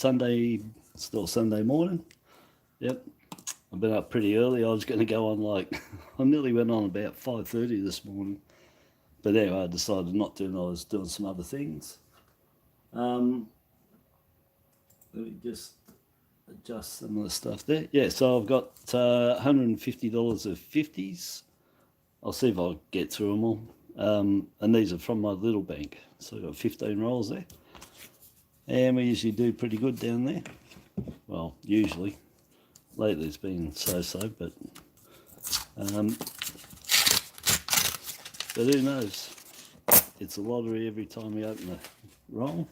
Sunday, still Sunday morning. Yep. I've been up pretty early. I was going to go on like, I nearly went on about 5:30 this morning. But anyway, I decided not to, and I was doing some other things. Let me just adjust some of the stuff there. Yeah, so I've got $150 of 50s. I'll see if I'll get through them all. And these are from my little bank. So I've got 15 rolls there. And we usually do pretty good down there. Well, usually. Lately it's been so-so, but who knows? It's a lottery every time we open a roll,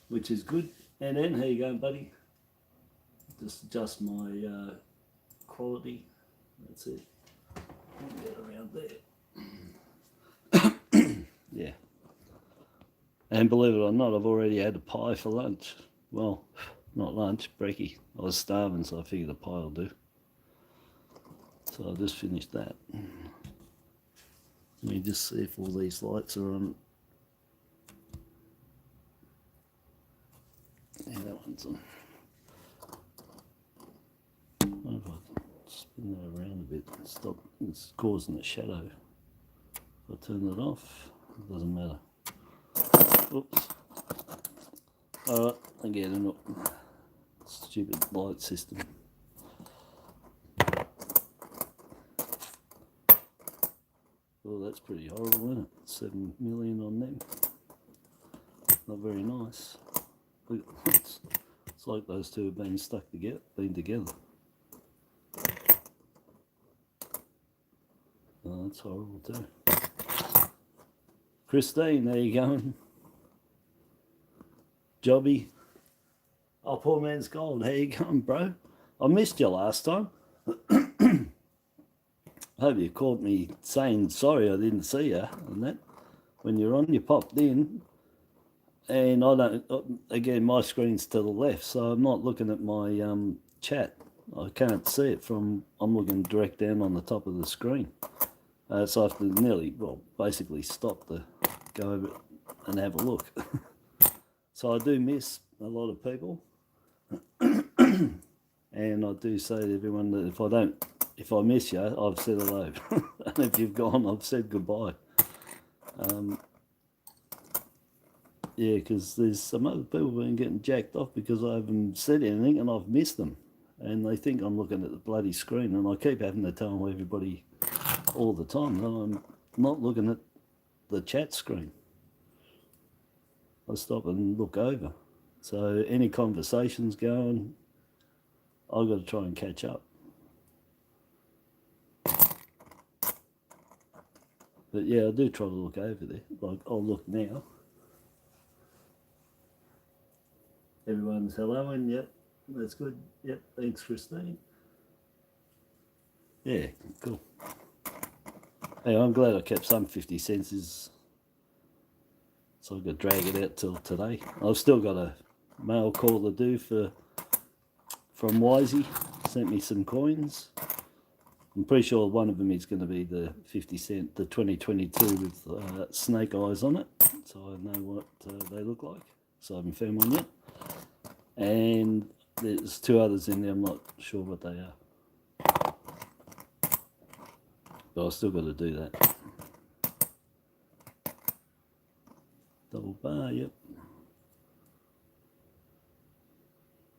which is good. And then, how you going, buddy? Just adjust my quality. That's it. Get around there. Yeah. And believe it or not, I've already had a pie for lunch. Well, not lunch, brekkie. I was starving, so I figured a pie will do. So I just finished that. Let me just see if all these lights are on. Yeah, that one's on. What if I spin that around a bit and stop? It's causing a shadow. If I turn it off, it doesn't matter. Oops. Alright, again, stupid light system. Oh, that's pretty horrible, isn't it? 7 million on them. Not very nice. Look, it's like those two have been stuck together, Oh, that's horrible too. Christine, how you going? Jobby. Oh, poor man's gold. How you going, bro? I missed you last time. I hope you caught me saying sorry I didn't see you and that. When you're on, you popped in. And I don't, again, my screen's to the left, so I'm not looking at my chat. I can't see it I'm looking direct down on the top of the screen. So I have to basically stop to go over and have a look. So I do miss a lot of people. And I do say to everyone that if I miss you, I've said hello. And if you've gone, I've said goodbye. Yeah, because there's some other people who've been getting jacked off because I haven't said anything and I've missed them. And they think I'm looking at the bloody screen, and I keep having to tell everybody all the time that I'm not looking at the chat screen. I stop and look over. So any conversations going, I've got to try and catch up. But yeah, I do try to look over there. Like, I'll look now. Everyone's helloing, yep, that's good. Yep, thanks, Christine. Yeah, cool. Hey, I'm glad I kept some 50 cents, so I've got to drag it out till today. I've still got a mail call to do from Wisey. Sent me some coins. I'm pretty sure one of them is going to be the 50 cent, the 2022 with snake eyes on it, so I know what they look like. So I haven't found one yet. And there's two others in there, I'm not sure what they are. But I've still got to do that. Double bar, yep.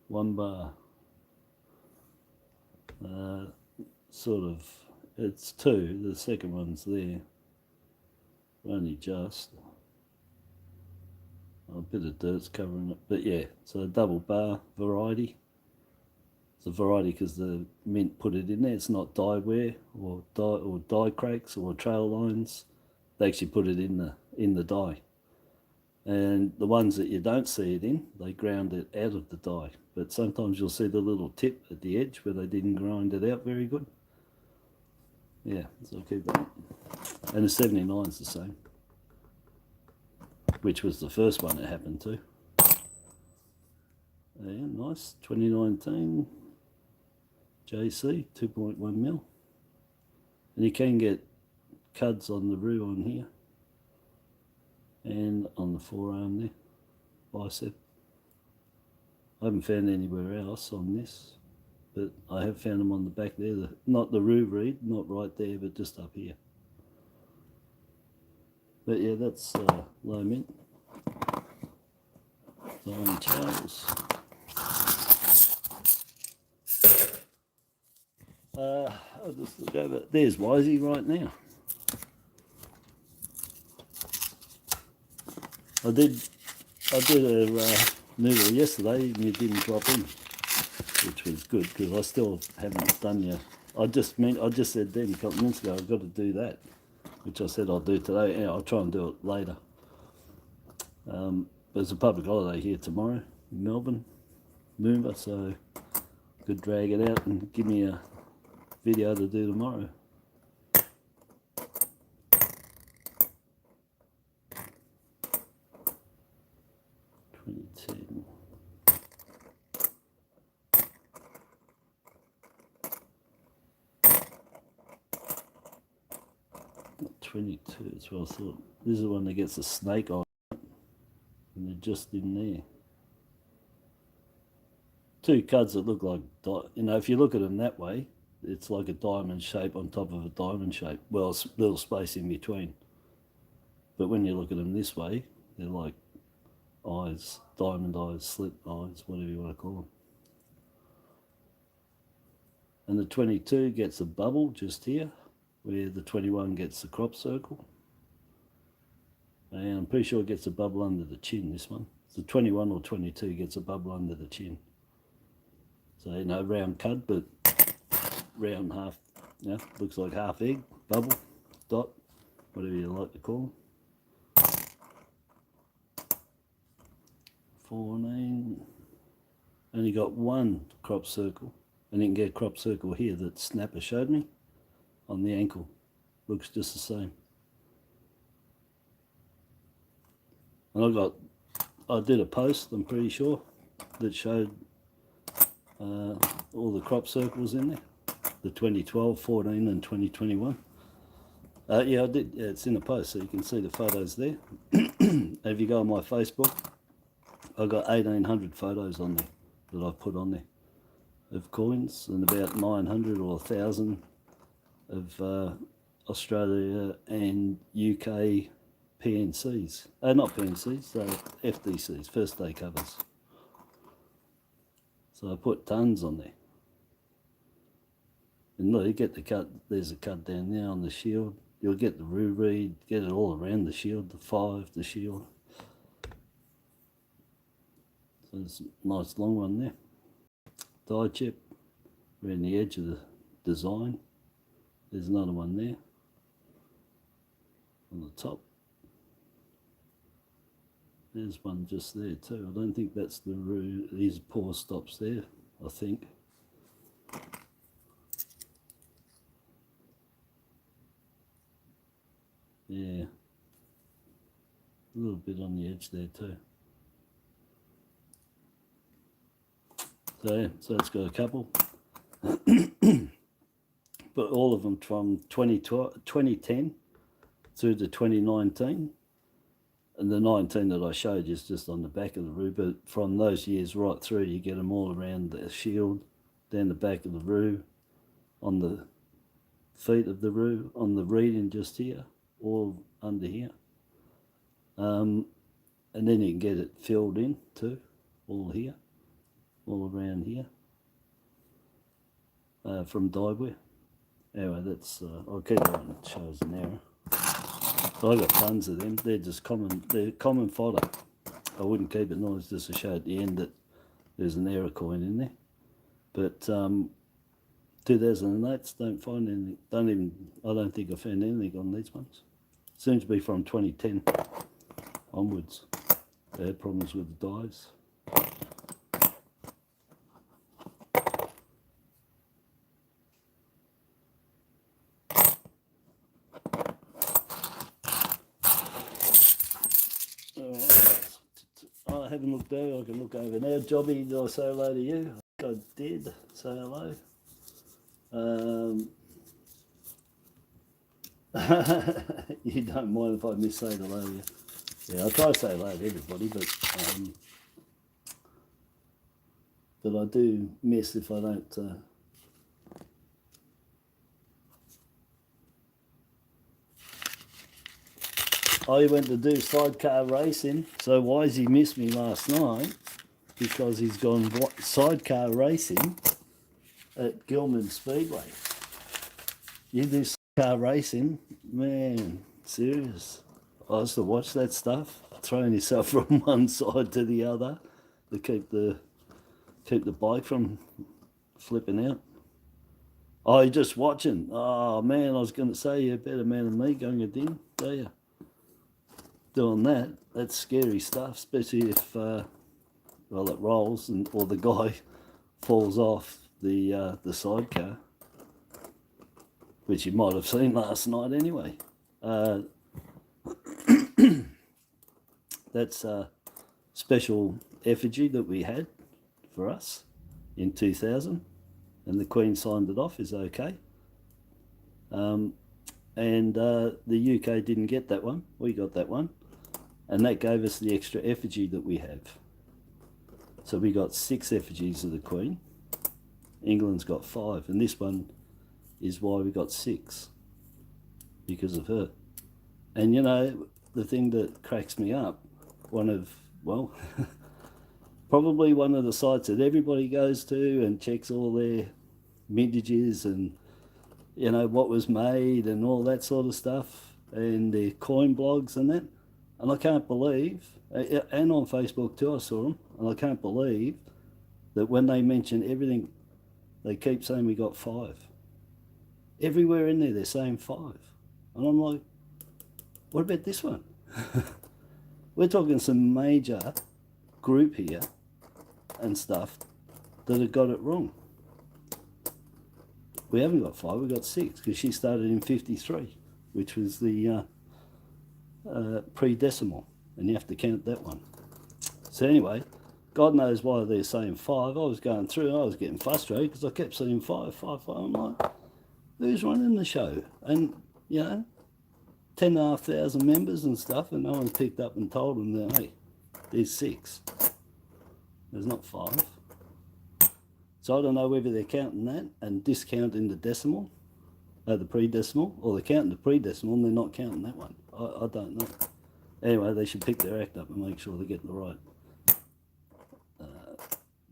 1 bar. Sort of, it's 2, the second one's there. Only just. A bit of dirt's covering it, but yeah, so a double bar variety. It's a variety because the mint put it in there. It's not die wear or die cracks or trail lines. They actually put it in the die. And the ones that you don't see it in, they ground it out of the die. But sometimes you'll see the little tip at the edge where they didn't grind it out very good. Yeah, so I'll keep that. And the 79's the same, which was the first one it happened to. Yeah, nice. 2019 JC, 2.1 mil. And you can get cuds on the roo on here and on the forearm there, bicep. haven't found anywhere else on this, but I have found them on the back there. Not the root reed, not right there, but just up here. But yeah, that's low mint. Dying Charles. I'll just look over. There's Wisey right now. I did a noodle yesterday and you didn't drop in, which was good because I still haven't done yet. I just said then a couple of minutes ago I've got to do that, which I said I'll do today. Yeah, I'll try and do it later. There's a public holiday here tomorrow in Melbourne, Moomba, so could drag it out and give me a video to do tomorrow. Not 22, that's what I thought. This is the one that gets a snake on it, and they're just in there. Two cuds that look like, you know, if you look at them that way, it's like a diamond shape on top of a diamond shape. Well, it's a little space in between. But when you look at them this way, they're like eyes, diamond eyes, slit eyes, whatever you want to call them. And the 22 gets a bubble just here, where the 21 gets the crop circle. And I'm pretty sure it gets a bubble under the chin, this one. The 21 or 22 gets a bubble under the chin. So, you know, round cud, but round half, you know, looks like half egg, bubble, dot, whatever you like to call them. 14. Only got one crop circle. And you can get a crop circle here that Snapper showed me on the ankle. Looks just the same. And I did a post, I'm pretty sure, that showed all the crop circles in there. The 2012, 14 and 2021. Yeah, I did. Yeah, it's in the post, so you can see the photos there. If you go on my Facebook, I've got 1,800 photos on there that I've put on there of coins, and about 900 or 1,000 of Australia and UK PNCs. Not PNCs, FDCs, first day covers. So I put tons on there. And look, you get the cut, there's a cut down there on the shield. You'll get the roo reed, get it all around the shield, the 5, the shield. So there's a nice long one there. Die chip around the edge of the design. There's another one there on the top. There's one just there too. I don't think that's the roo. These paw stops there, I think. Yeah, a little bit on the edge there too. So yeah, so it's got a couple. But all of them from 2010 through to 2019. And the 19 that I showed you is just on the back of the roo, but from those years right through, you get them all around the shield, down the back of the roo, on the feet of the roo, on the reeding just here, all under here. And then you can get it filled in too, all here, all around here, from dyeware. Anyway, that's, I'll keep that one, it shows an arrow. So I got tons of them. They're just common. They're common fodder. I wouldn't keep it nice just to show at the end that there's an error coin in there. But 2008s, don't find anything. I don't think I found anything on these ones. Seems to be from 2010 onwards. They had problems with the dies. I haven't looked over, I can look over now. Jobby, did I say hello to you? I did say hello. You don't mind if I miss saying hello to you? Yeah, I try to say hello to everybody, but but I do miss if I don't. I went to do sidecar racing, so Wisey missed me last night because he's gone sidecar racing at Gilman Speedway. You do sidecar racing, man, serious. I used to watch that stuff, throwing yourself from one side to the other to keep the bike from flipping out. Oh, you're just watching. Oh man, I was going to say you're a better man than me going a ding, are you? Doing that, that's scary stuff, especially if well, it rolls and or the guy falls off the sidecar, which you might have seen last night anyway. That's a special effigy that we had for us in 2000, and the Queen signed it off, is okay. And the UK didn't get that one, we got that one. And that gave us the extra effigy that we have. So we got 6 effigies of the Queen. England's got 5. And this one is why we got 6. Because of her. And you know, the thing that cracks me up, probably one of the sites that everybody goes to and checks all their mintages and, you know, what was made and all that sort of stuff. And their coin blogs and that. And I can't believe, and on Facebook too I saw them, and I can't believe that when they mention everything, they keep saying we got 5. Everywhere in there they're saying 5. And I'm like, what about this one? We're talking some major group here and stuff that have got it wrong. We haven't got 5, we've got 6, because she started in 53, which was the pre-decimal, and you have to count that one. So anyway, God knows why they're saying 5. I was going through and I was getting frustrated because I kept seeing 5, 5, 5. I'm like, who's running the show? And, you know, 10,500 members and stuff, and no one's picked up and told them that, hey, there's 6. There's not 5. So I don't know whether they're counting that and discounting the decimal, the pre-decimal, or they're counting the pre-decimal and they're not counting that one. I don't know. Anyway, they should pick their act up and make sure they get the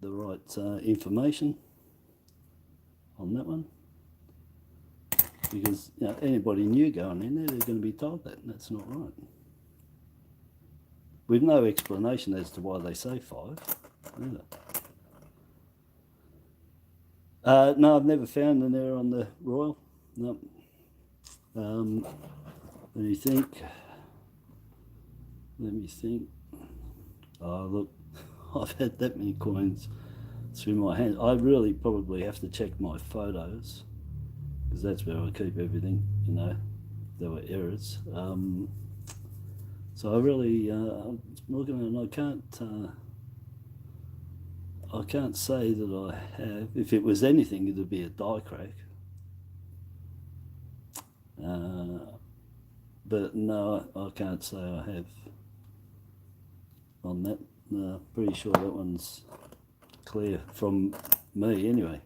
right information on that one. Because, you know, anybody new going in there, they're going to be told that, and that's not right. With no explanation as to why they say 5 either. No, I've never found an error on the Royal. No. Let me think. Oh, look, I've had that many coins through my hands. I really probably have to check my photos, because that's where I keep everything, you know. There were errors. So I really, I'm looking at it, I can't say that I have. If it was anything, it would be a die crack. But no, I can't say I have on that. No, pretty sure that one's clear from me anyway.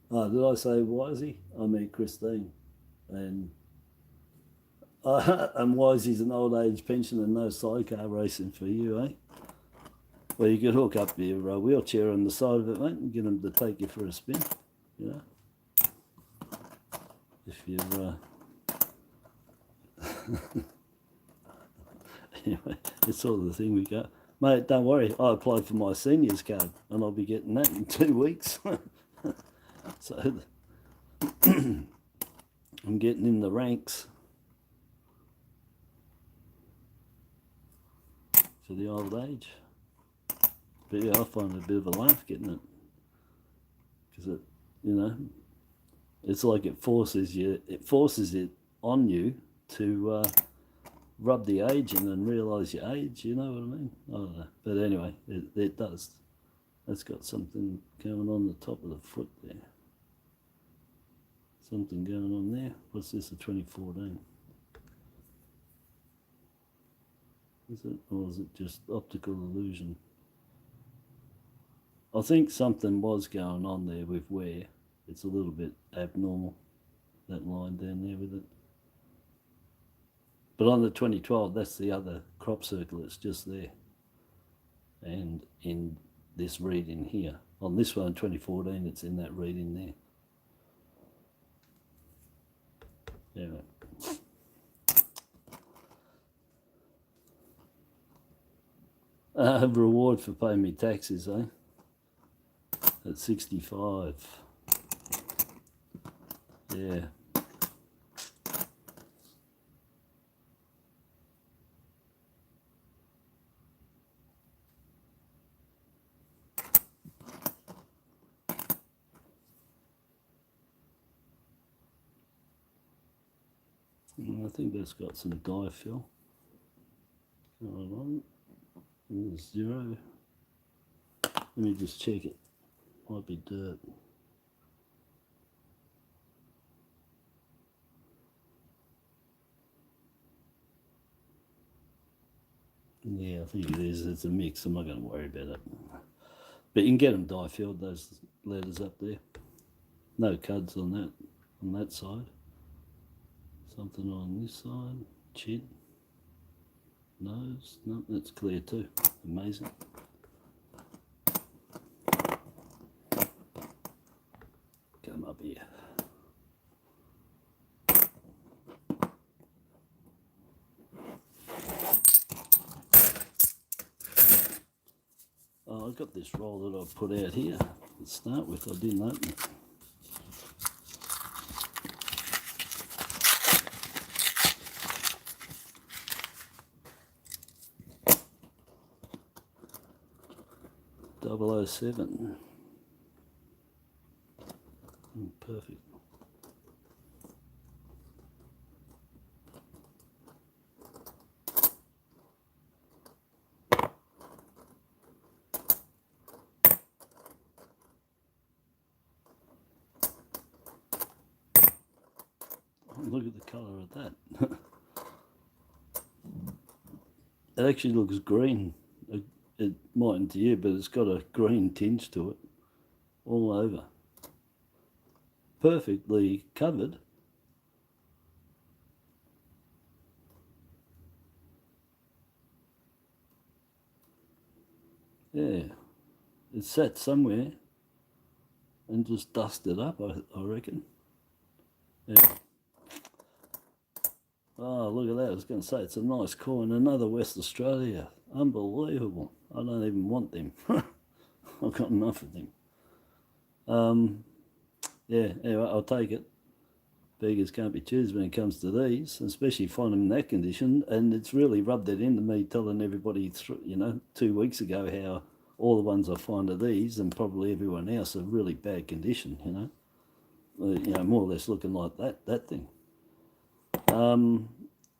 Oh, did I say Wisey? I mean Christine. And Wisey's an old age pension and no sidecar racing for you, eh? Well, you could hook up your wheelchair on the side of it, mate, and get them to take you for a spin, you know. If you're... Anyway, it's sort of the thing we got. Mate, don't worry, I applied for my seniors card, and I'll be getting that in 2 weeks. So, I'm getting in the ranks for the old age. But yeah, I find it a bit of a laugh getting it, because it, you know, it's like it forces it on you to rub the age in and realise your age. You know what I mean? I don't know, but anyway, it does. That's got something going on the top of the foot there. Something going on there. What's this? A 2014. Is it, or is it just optical illusion? I think something was going on there with wear. It's a little bit abnormal, that line down there with it. But on the 2012, that's the other crop circle, it's just there. And in this reading here, on this one, 2014, it's in that reading there. Yeah. Reward for paying me taxes, eh? At 65. Yeah. I think that's got some dye fill going on. And there's 0. Let me just check it. Might be dirt. Yeah, I think it is. It's a mix. I'm not going to worry about it. But you can get them dye filled, those letters up there. No cuds on that side. Something on this side. Chin. Nose. No, that's clear too. Amazing. Come up here. Oh, I've got this roll that I put out here to start with. I didn't open it. .007. Perfect. Look at the colour of that. It actually looks green. It mightn't to you, but it's got a green tinge to it all over. Perfectly covered. Yeah, it sat somewhere and just dusted up, I reckon. Yeah. Oh, look at that. I was going to say, it's a nice coin. Another West Australia. Unbelievable. I don't even want them. I've got enough of them. Yeah, anyway, I'll take it. Beggars can't be choosers when it comes to these, especially find them in that condition. And it's really rubbed it into me telling everybody, 2 weeks ago how all the ones I find are these and probably everyone else are really bad condition, more or less looking like that thing. And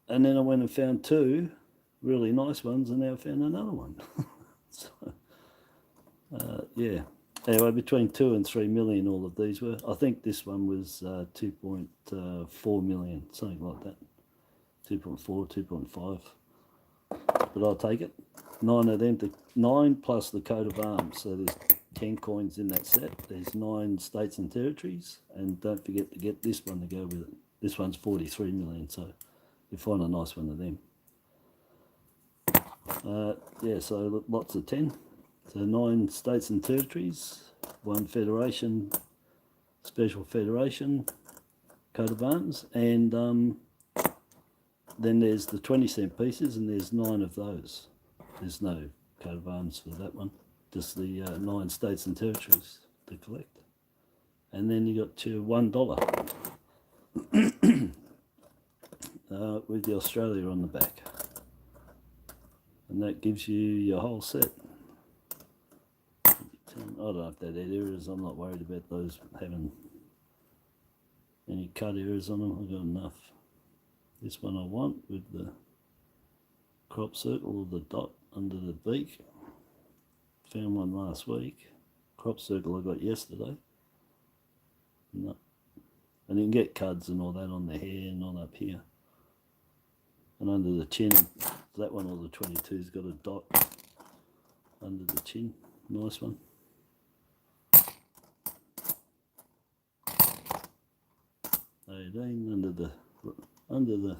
then I went and found 2 really nice ones, and now I found another one. So, yeah. Anyway, between 2 and 3 million, all of these were. I think this one was 2.4 million, something like that. 2.4, 2.5. But I'll take it. 9 of them, 9 plus the coat of arms. So there's 10 coins in that set. There's 9 states and territories. And don't forget to get this one to go with it. This one's 43 million, so you find a nice one of them. Yeah, so lots of 10. So 9 states and territories, 1 federation, special federation, coat of arms, and then there's the 20-cent pieces, and there's 9 of those. There's no coat of arms for that one, just the 9 states and territories to collect. And then you got your $1 with the Australia on the back. And that gives you your whole set. I don't know if that had errors. I'm not worried about those having any cut errors on them. I've got enough. This one I want with the crop circle or the dot under the beak. Found one last week. Crop circle I got yesterday. No. And you can get cuds and all that on the hair and on up here. And under the chin, that one or the 22's got a dot under the chin. Nice one. Under the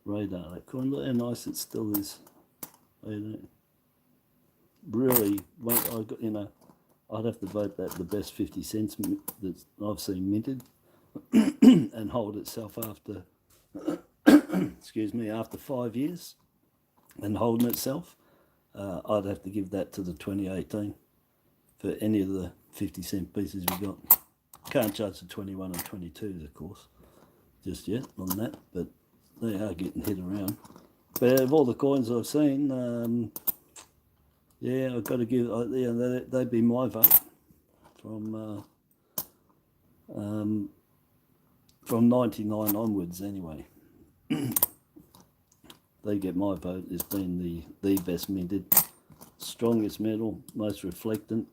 radar, that coin. Look how nice it still is. 18. Really, I got, you know, I'd have to vote that the best 50 cents that I've seen minted, and hold itself after, excuse me, after 5 years, and holding itself. I'd have to give that to the 2018 for any of the 50 cent pieces we got. Can't judge the 21 and 22s, of course, just yet on that, but they are getting hit around. But of all the coins I've seen, yeah, I've got to give, yeah, they'd be my vote from 99 onwards anyway. They get my vote as being the best minted, strongest metal, most reflectant,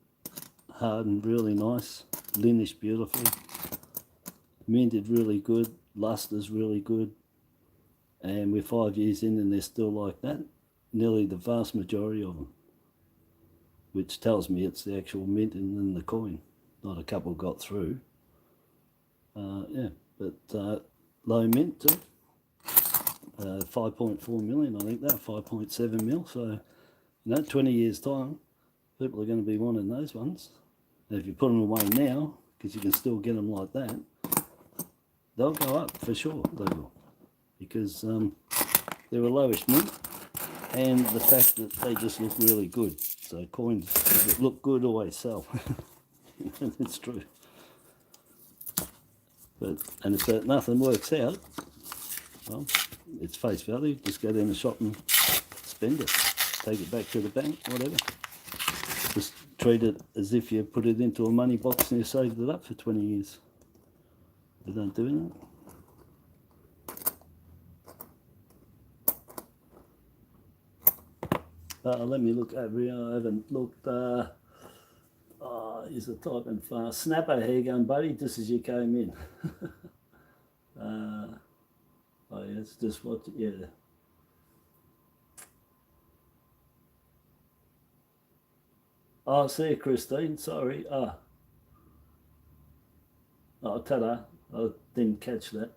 hardened really nice, linished beautifully, minted really good, luster's really good, and we're 5 years in and they're still like that, nearly the vast majority of them, which tells me it's the actual mint and then the coin, not a couple got through. Yeah, but low mint too. 5.4 million, I think that, 5.7 mil. So, you know, 20 years time, people are going to be wanting those ones. And if you put them away now, because you can still get them like that, they'll go up for sure. They will, because they're a lowish mint, and the fact that they just look really good. So coins that look good always sell. It's true. But and if that nothing works out, well, it's face value. Just go down the shop and spend it. Take it back to the bank, whatever. Just treat it as if you put it into a money box and you saved it up for 20 years. They don't do that. Let me look over here. I haven't looked. Here's the typing fast. Snapper, how you going, buddy? Just as you came in. Oh, yeah, it's just what, yeah. Oh, see you, Christine. Sorry. Oh, ta-da. I didn't catch that.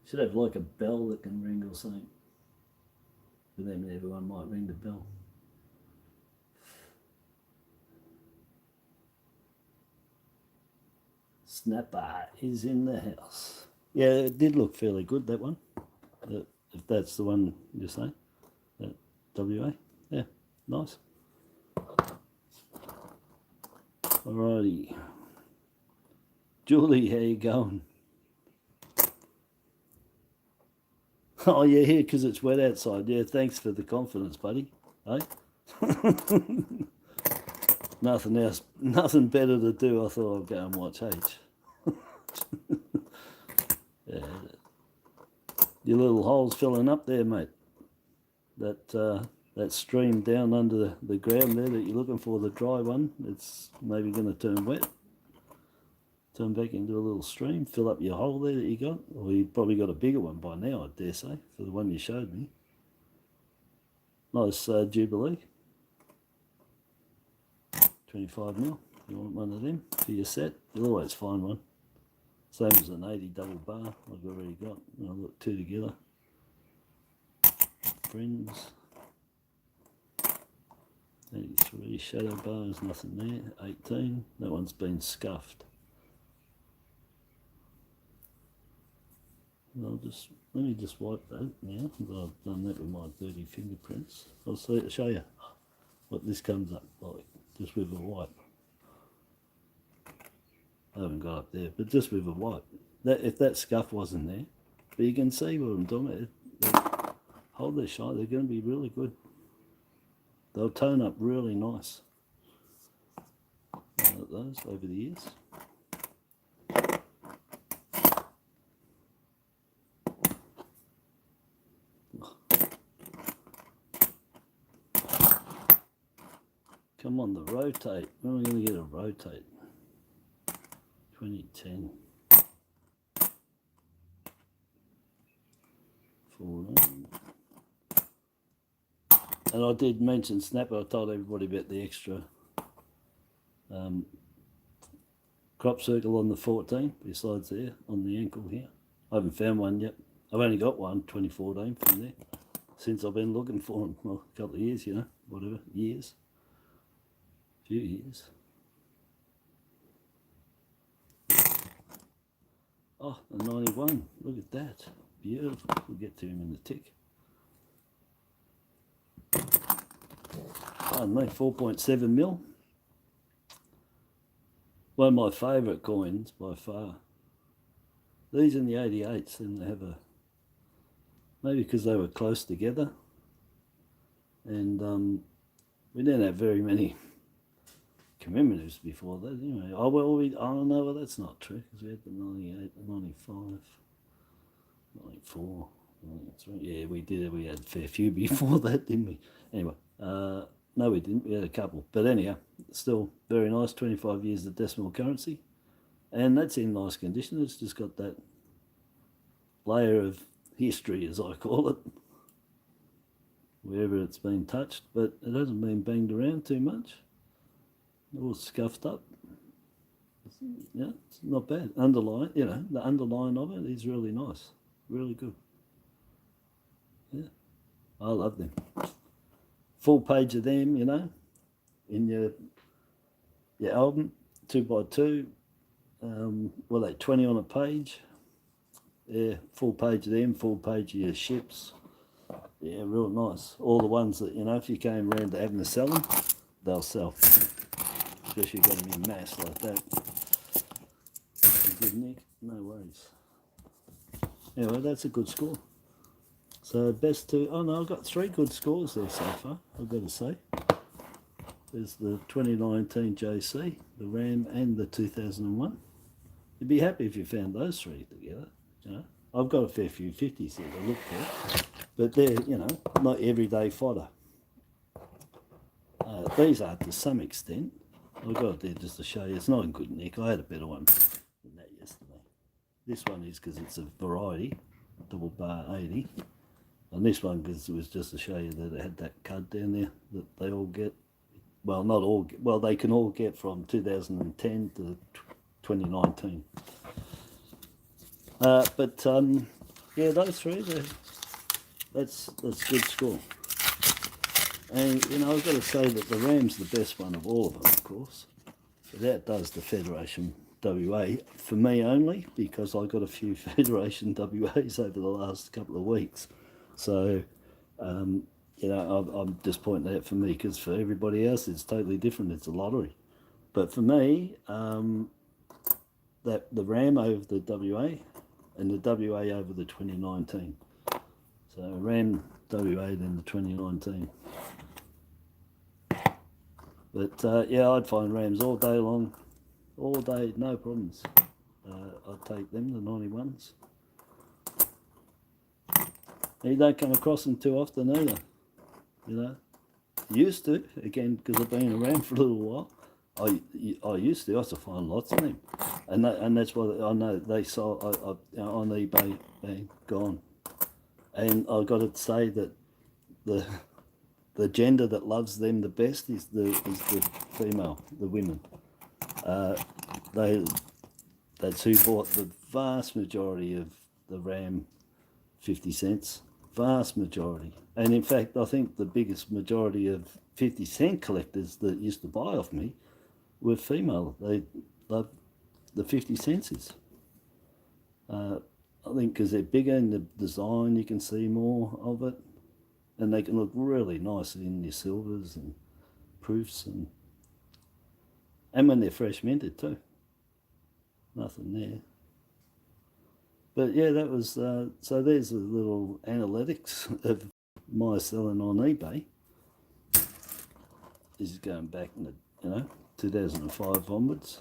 Should have like a bell that can ring or something. But then everyone might ring the bell. Snapper is in the house. Yeah, it did look fairly good, that one. If that's the one you're saying. That WA. Yeah, nice. Alrighty. Julie, how you going? Oh, yeah, here, because it's wet outside. Yeah, thanks for the confidence, buddy. Hey? Nothing else, nothing better to do. I thought I'd go and watch H. Yeah. Your little hole's filling up there, mate. That stream down under the ground there that you're looking for, the dry one, it's maybe going to turn wet. Turn back into a little stream, fill up your hole there that you got. Or you probably got a bigger one by now, I dare say, for the one you showed me. Nice Jubilee. 25 mil. You want one of them for your set? You'll always find one. Same as an 80 double bar I've already got. I'll look two together. Friends. 83 shadow bars, nothing there. 18. That one's been scuffed. Let me just wipe that now. I've done that with my dirty fingerprints. I'll show you what this comes up like, just with a wipe. I haven't got up there, but just with a wipe. If that scuff wasn't there, but you can see what I'm talking about. Hold their shine, they're going to be really good. They'll tone up really nice. Those over the years. Come on, the rotate. When are we going to get a rotate? 2010. 14. And I did mention snapper. I told everybody about the extra crop circle on the 14, besides there, on the ankle here. I haven't found one yet. I've only got one, 2014, from there. Since I've been looking for them, well, a couple of years, you know, whatever, years. A few years. Oh, the 91, look at that. Beautiful. We'll get to him in a tick. Pardon me, 4.7 mil. One of my favourite coins by far. These in the 88s, then they have a, maybe because they were close together, and we didn't have very many commemoratives before that anyway. Oh well, oh no, well that's not true, because we had the 98, the 95, 94, 93. Yeah, we did. We had a fair few before that, didn't we? Anyway, no we didn't, we had a couple. But anyhow, still very nice, 25 years of decimal currency. And that's in nice condition. It's just got that layer of history, as I call it, wherever it's been touched, but it hasn't been banged around too much. All scuffed up. Yeah, it's not bad. Underline, you know, the underline of it is really nice, really good. Yeah, I love them. Full page of them, you know, in your album, 2x2. Well, they 20 on a page. Yeah, full page of them, full page of your ships. Yeah, real nice. All the ones that, you know, if you came around to having to sell them, they'll sell. Especially got them in mass like that. Good, Nick. No worries. Anyway, that's a good score. So best two, oh no, I've got 3 good scores there so far, I've got to say. There's the 2019 JC, the RAM, and the 2001. You'd be happy if you found those 3 together, you know. I've got a fair few 50s here to look for, but they're, you know, not everyday fodder. These are to some extent. I've got it there just to show you. It's not in good nick. I had a better one than that yesterday. This one is because it's a variety, double bar 80. And this one because it was just to show you that it had that cud down there that they all get. Well, not all, well, they can all get from 2010 to 2019. Yeah, those 3, that's good score. And, you know, I've got to say that the RAM's the best one of all of them, of course. But that does the Federation WA, for me only, because I got a few Federation WAs over the last couple of weeks. So, you know, I'm just pointing that out for me, because for everybody else it's totally different. It's a lottery. But for me, that the RAM over the WA and the WA over the 2019. So RAM WA then the 2019. But yeah, I'd find RAMs all day long, all day, no problems. I'd take them, the 91s. You don't come across them too often either, you know. Used to, again, because I've been around for a little while. I used to find lots of them, and that's why I know they sold on eBay, bang, gone. And I've got to say that the gender that loves them the best is the female, the women. That's who bought the vast majority of the RAM 50 cents. Vast majority. And in fact, I think the biggest majority of 50-cent collectors that used to buy off me were female. They love the 50 cents. I think because they're bigger in the design, you can see more of it. And they can look really nice in your silvers and proofs, and when they're fresh minted too. Nothing there. But yeah, that was, so there's a little analytics of my selling on eBay. This is going back in the, you know, 2005 onwards.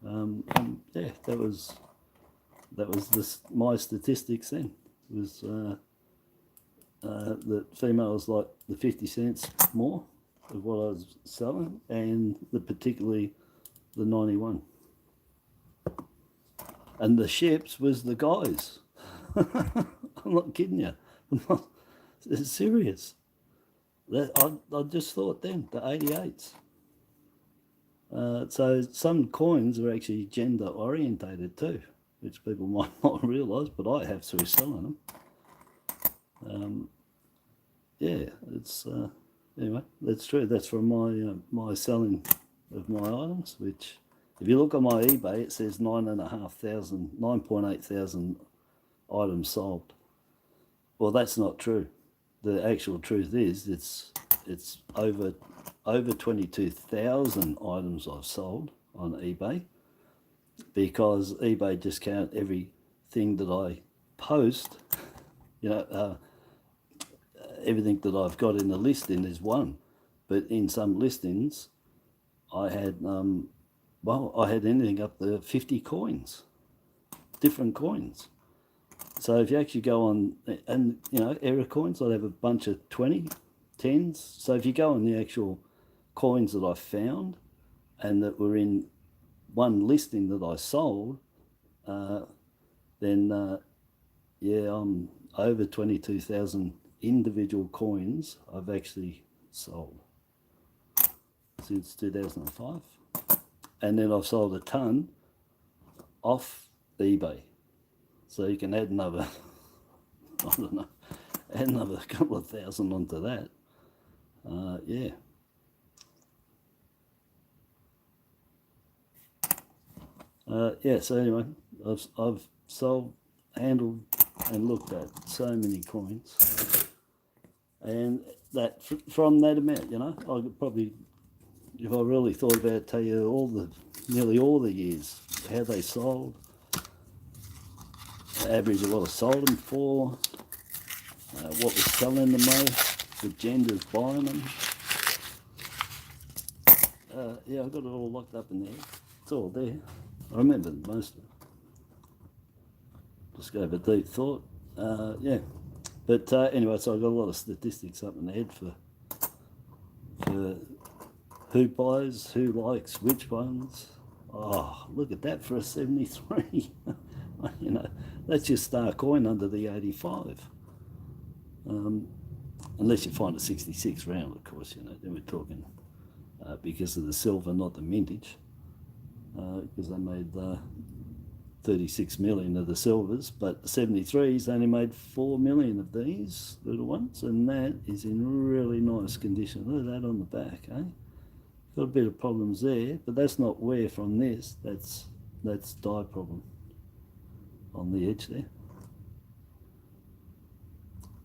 And yeah, that was my statistics then. It was that females like the 50 cents more of what I was selling, and particularly the 91. And the ships was the guys. I'm not kidding you. It's serious. I just thought then, the 88s. So some coins are actually gender orientated too, which people might not realise, but I have through selling them. Yeah, it's anyway. That's true. That's from my my selling of my items. Which, if you look on my eBay, it says 9.8 thousand items sold. Well, that's not true. The actual truth is it's over 22,000 items I've sold on eBay, because eBay discount everything that I post. You know, everything that I've got in the listing is one, but in some listings, I had I had anything up to 50 coins, different coins. So if you actually go on, and you know, error coins, I'd have a bunch of 20, 10s. So if you go on the actual coins that I found and that were in one listing that I sold, then yeah, I'm over 22,000 individual coins I've actually sold since 2005. And then I've sold a ton off eBay. So you can add another, I don't know, add another couple of thousand onto that. Yeah. Yeah, so anyway, I've sold, handled and looked at so many coins. And that from that amount, you know, I could probably, if I really thought about it, tell you nearly all the years, how they sold, the average of what I sold them for, what was selling the most, the genders buying them. Yeah, I've got it all locked up in there. It's all there. I remember most of it. Just gave a deep thought. Yeah. But anyway, so I've got a lot of statistics up in the head for who buys, who likes which ones. Oh, look at that for a 73. You know, that's your star coin under the 85. Unless you find a 66 round, of course, you know, then we're talking because of the silver, not the mintage, because they made 36 million of the silvers, but the 73s only made 4 million of these little ones, and that is in really nice condition. Look at that on the back, eh? Got a bit of problems there, but that's not wear from this, that's dye problem on the edge there.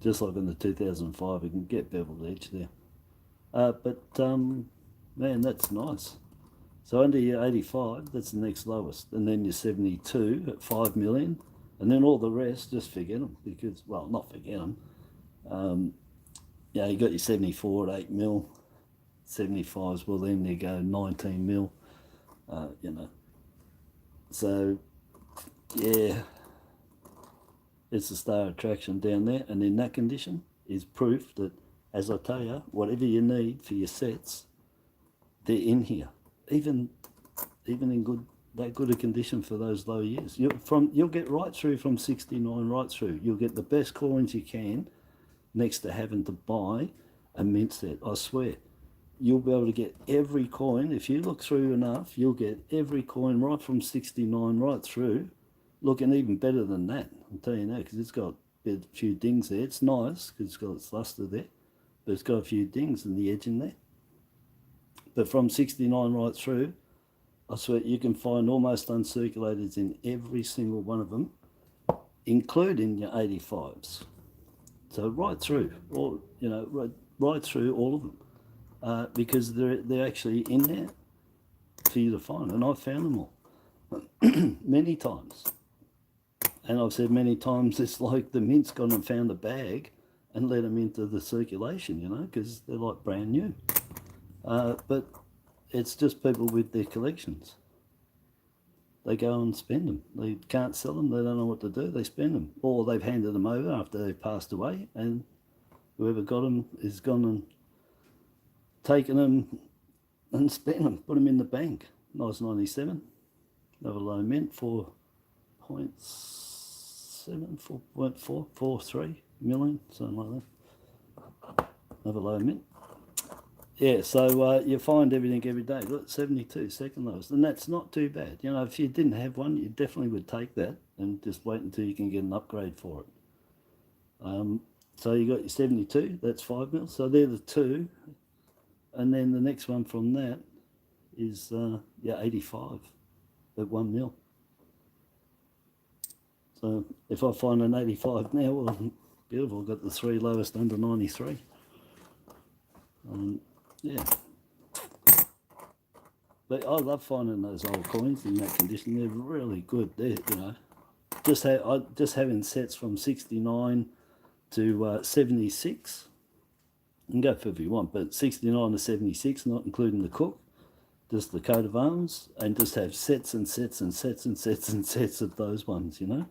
Just like in the 2005, you can get beveled edge there. But man, that's nice. So under your 85, that's the next lowest, and then your 72 at 5 million, and then all the rest, just forget them, because, well, not forget them. Yeah, you got your 74 at 8 mil, 75s, well then you go 19 mil, you know. So, yeah, it's a star attraction down there, and in that condition is proof that, as I tell you, whatever you need for your sets, they're in here. Even in that good a condition for those low years. You'll get right through from 69 right through. You'll get the best coins you can, next to having to buy a mint set. I swear, you'll be able to get every coin. If you look through enough, you'll get every coin right from 69 right through, looking even better than that. I'm telling you now, because it's got a few dings there. It's nice because it's got its luster there, but it's got a few dings in the edge in there. But from 69 right through, I swear you can find almost uncirculated in every single one of them, including your 85s. So right through, or you know, right through all of them, because they're actually in there for you to find, and I've found them all many times. And I've said many times, it's like the mint's gone and found a bag and let them into the circulation, you know, because they're like brand new. But it's just people with their collections. They go and spend them. They can't sell them. They don't know what to do. They spend them. Or they've handed them over after they've passed away, and whoever got them is gone and taken them and spent them, put them in the bank. Nice 97. Another low mint, 4 points. 4.43 million, something like that. Another low mint. Yeah, so you find everything every day. Look, 72 second lowest, and that's not too bad. You know, if you didn't have one, you definitely would take that and just wait until you can get an upgrade for it. So you got your 72, that's 5 mil. So they're the two, and then the next one from that is 85 at 1 mil. So if I find an 85 now, well, beautiful. I've got the three lowest under 93. Yeah. But I love finding those old coins in that condition. They're really good. They're, you know, just having sets from 69 to 76. You can go for if you want, but 69 to 76, not including the cook, just the coat of arms, and just have sets and sets and sets and sets and sets of those ones, you know.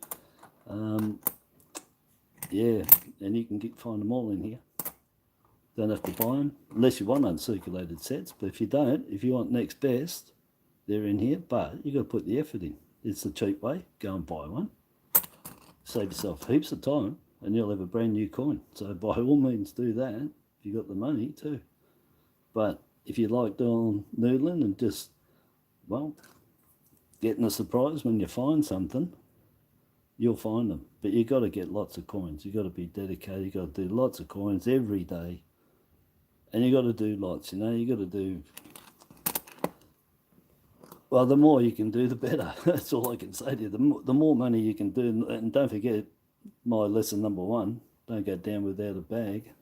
Yeah, and you can find them all in here. Don't have to buy them, unless you want uncirculated sets. But if you don't, if you want next best, they're in here. But you got to put the effort in. It's the cheap way. Go and buy one. Save yourself heaps of time, and you'll have a brand new coin. So by all means do that, if you got the money too. But if you like doing noodling and just, well, getting a surprise when you find something, you'll find them. But you got to get lots of coins. You got to be dedicated. You got to do lots of coins every day. And you got to do lots, you know. You got to do, well, the more you can do, the better. That's all I can say to you. The more money you can do, and don't forget my lesson number 1, don't go down without a bag.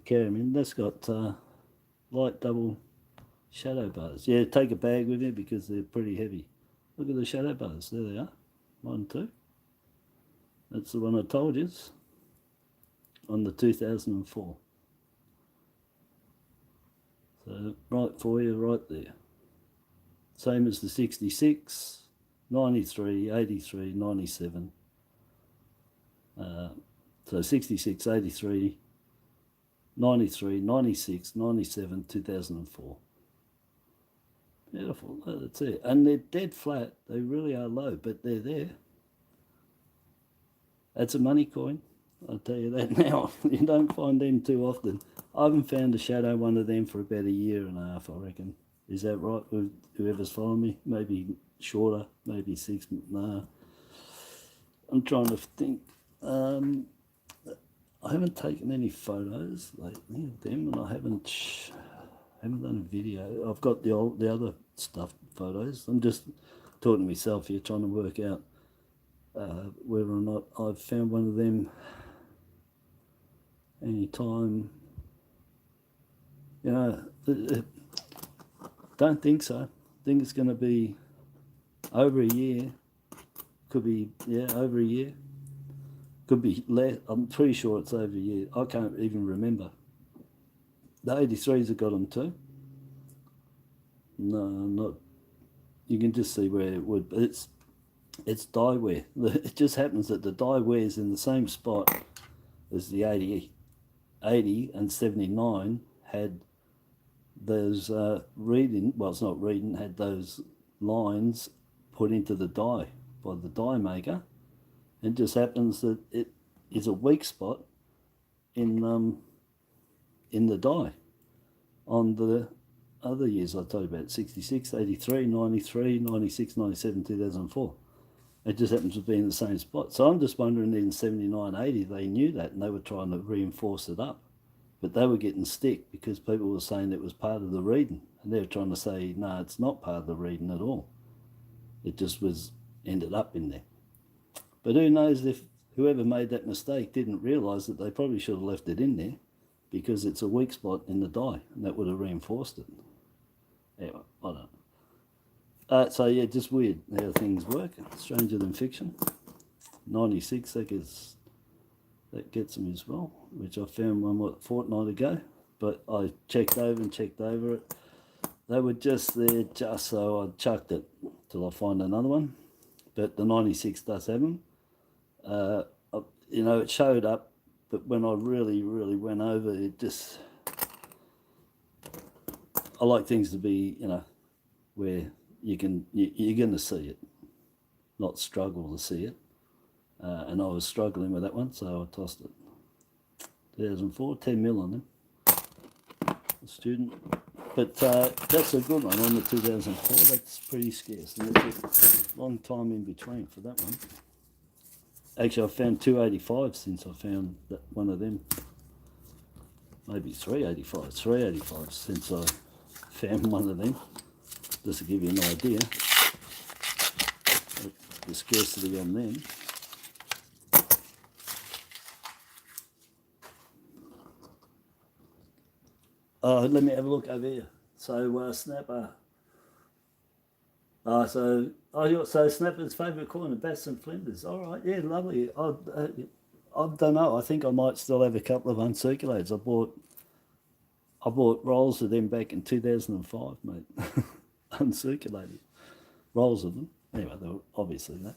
Carry them in. That's got light double shadow bars. Yeah, take a bag with you because they're pretty heavy. Look at the shadow bars. There they are. 1, 2. That's the one I told you on the 2004. So right for you right there. Same as the 66, 93, 83, 97. So 66, 83, 93, 96, 97, 2004. Beautiful, that's it. And they're dead flat. They really are low, but they're there. That's a money coin. I'll tell you that now. You don't find them too often. I haven't found a shadow one of them for about 1.5 years, I reckon. Is that right? Whoever's following me? Maybe shorter, maybe 6. No. I'm trying to think. I haven't taken any photos lately of them, and I haven't done a video. I've got the other stuff photos. I'm just talking to myself here, trying to work out whether or not I've found one of them any time. You know, don't think so. I think it's going to be over a year. Could be, yeah, over a year. Could be less. I'm pretty sure it's over a year. I can't even remember. The 83s have got them too. No, not. You can just see where it would. But it's die wear. It just happens that the die wears in the same spot as the 80 and 79 had those reading. Well, it's not reading. Had those lines put into the die by the die maker. It just happens that it is a weak spot in the die on the other years I told you about, 66, 83, 93, 96, 97, 2004. It just happens to be in the same spot. So I'm just wondering in 79, 80, they knew that and they were trying to reinforce it up. But they were getting stick because people were saying it was part of the reading. And they were trying to say, no, it's not part of the reading at all. It just ended up in there. But who knows if whoever made that mistake didn't realise that they probably should have left it in there because it's a weak spot in the die and that would have reinforced it. Anyway, I don't know. So yeah, just weird how things work. Stranger than fiction. 96, that gets them as well, which I found one, a fortnight ago. But I checked over it. They were just there just so I chucked it till I find another one. But the 96 does have them. You know, it showed up, but when I really, really went over, it just... I like things to be, you know, where you're going to see it. not struggle to see it. And I was struggling with that one, so I tossed it. 2004, 10 mil on them. A student. But that's a good one on the 2004. That's pretty scarce. And it's a long time in between for that one. Actually, I found 285 since I found that one of them. Maybe 385. 385 since I found one of them. Just to give you an idea of the scarcity on them. Oh, let me have a look over here. So Snapper. So Snapper's favourite coin, the Bats and Flinders. All right, yeah, lovely. I don't know. I think I might still have a couple of uncirculated. I bought rolls of them back in 2005, mate. Uncirculated rolls of them. Anyway, they were obviously that.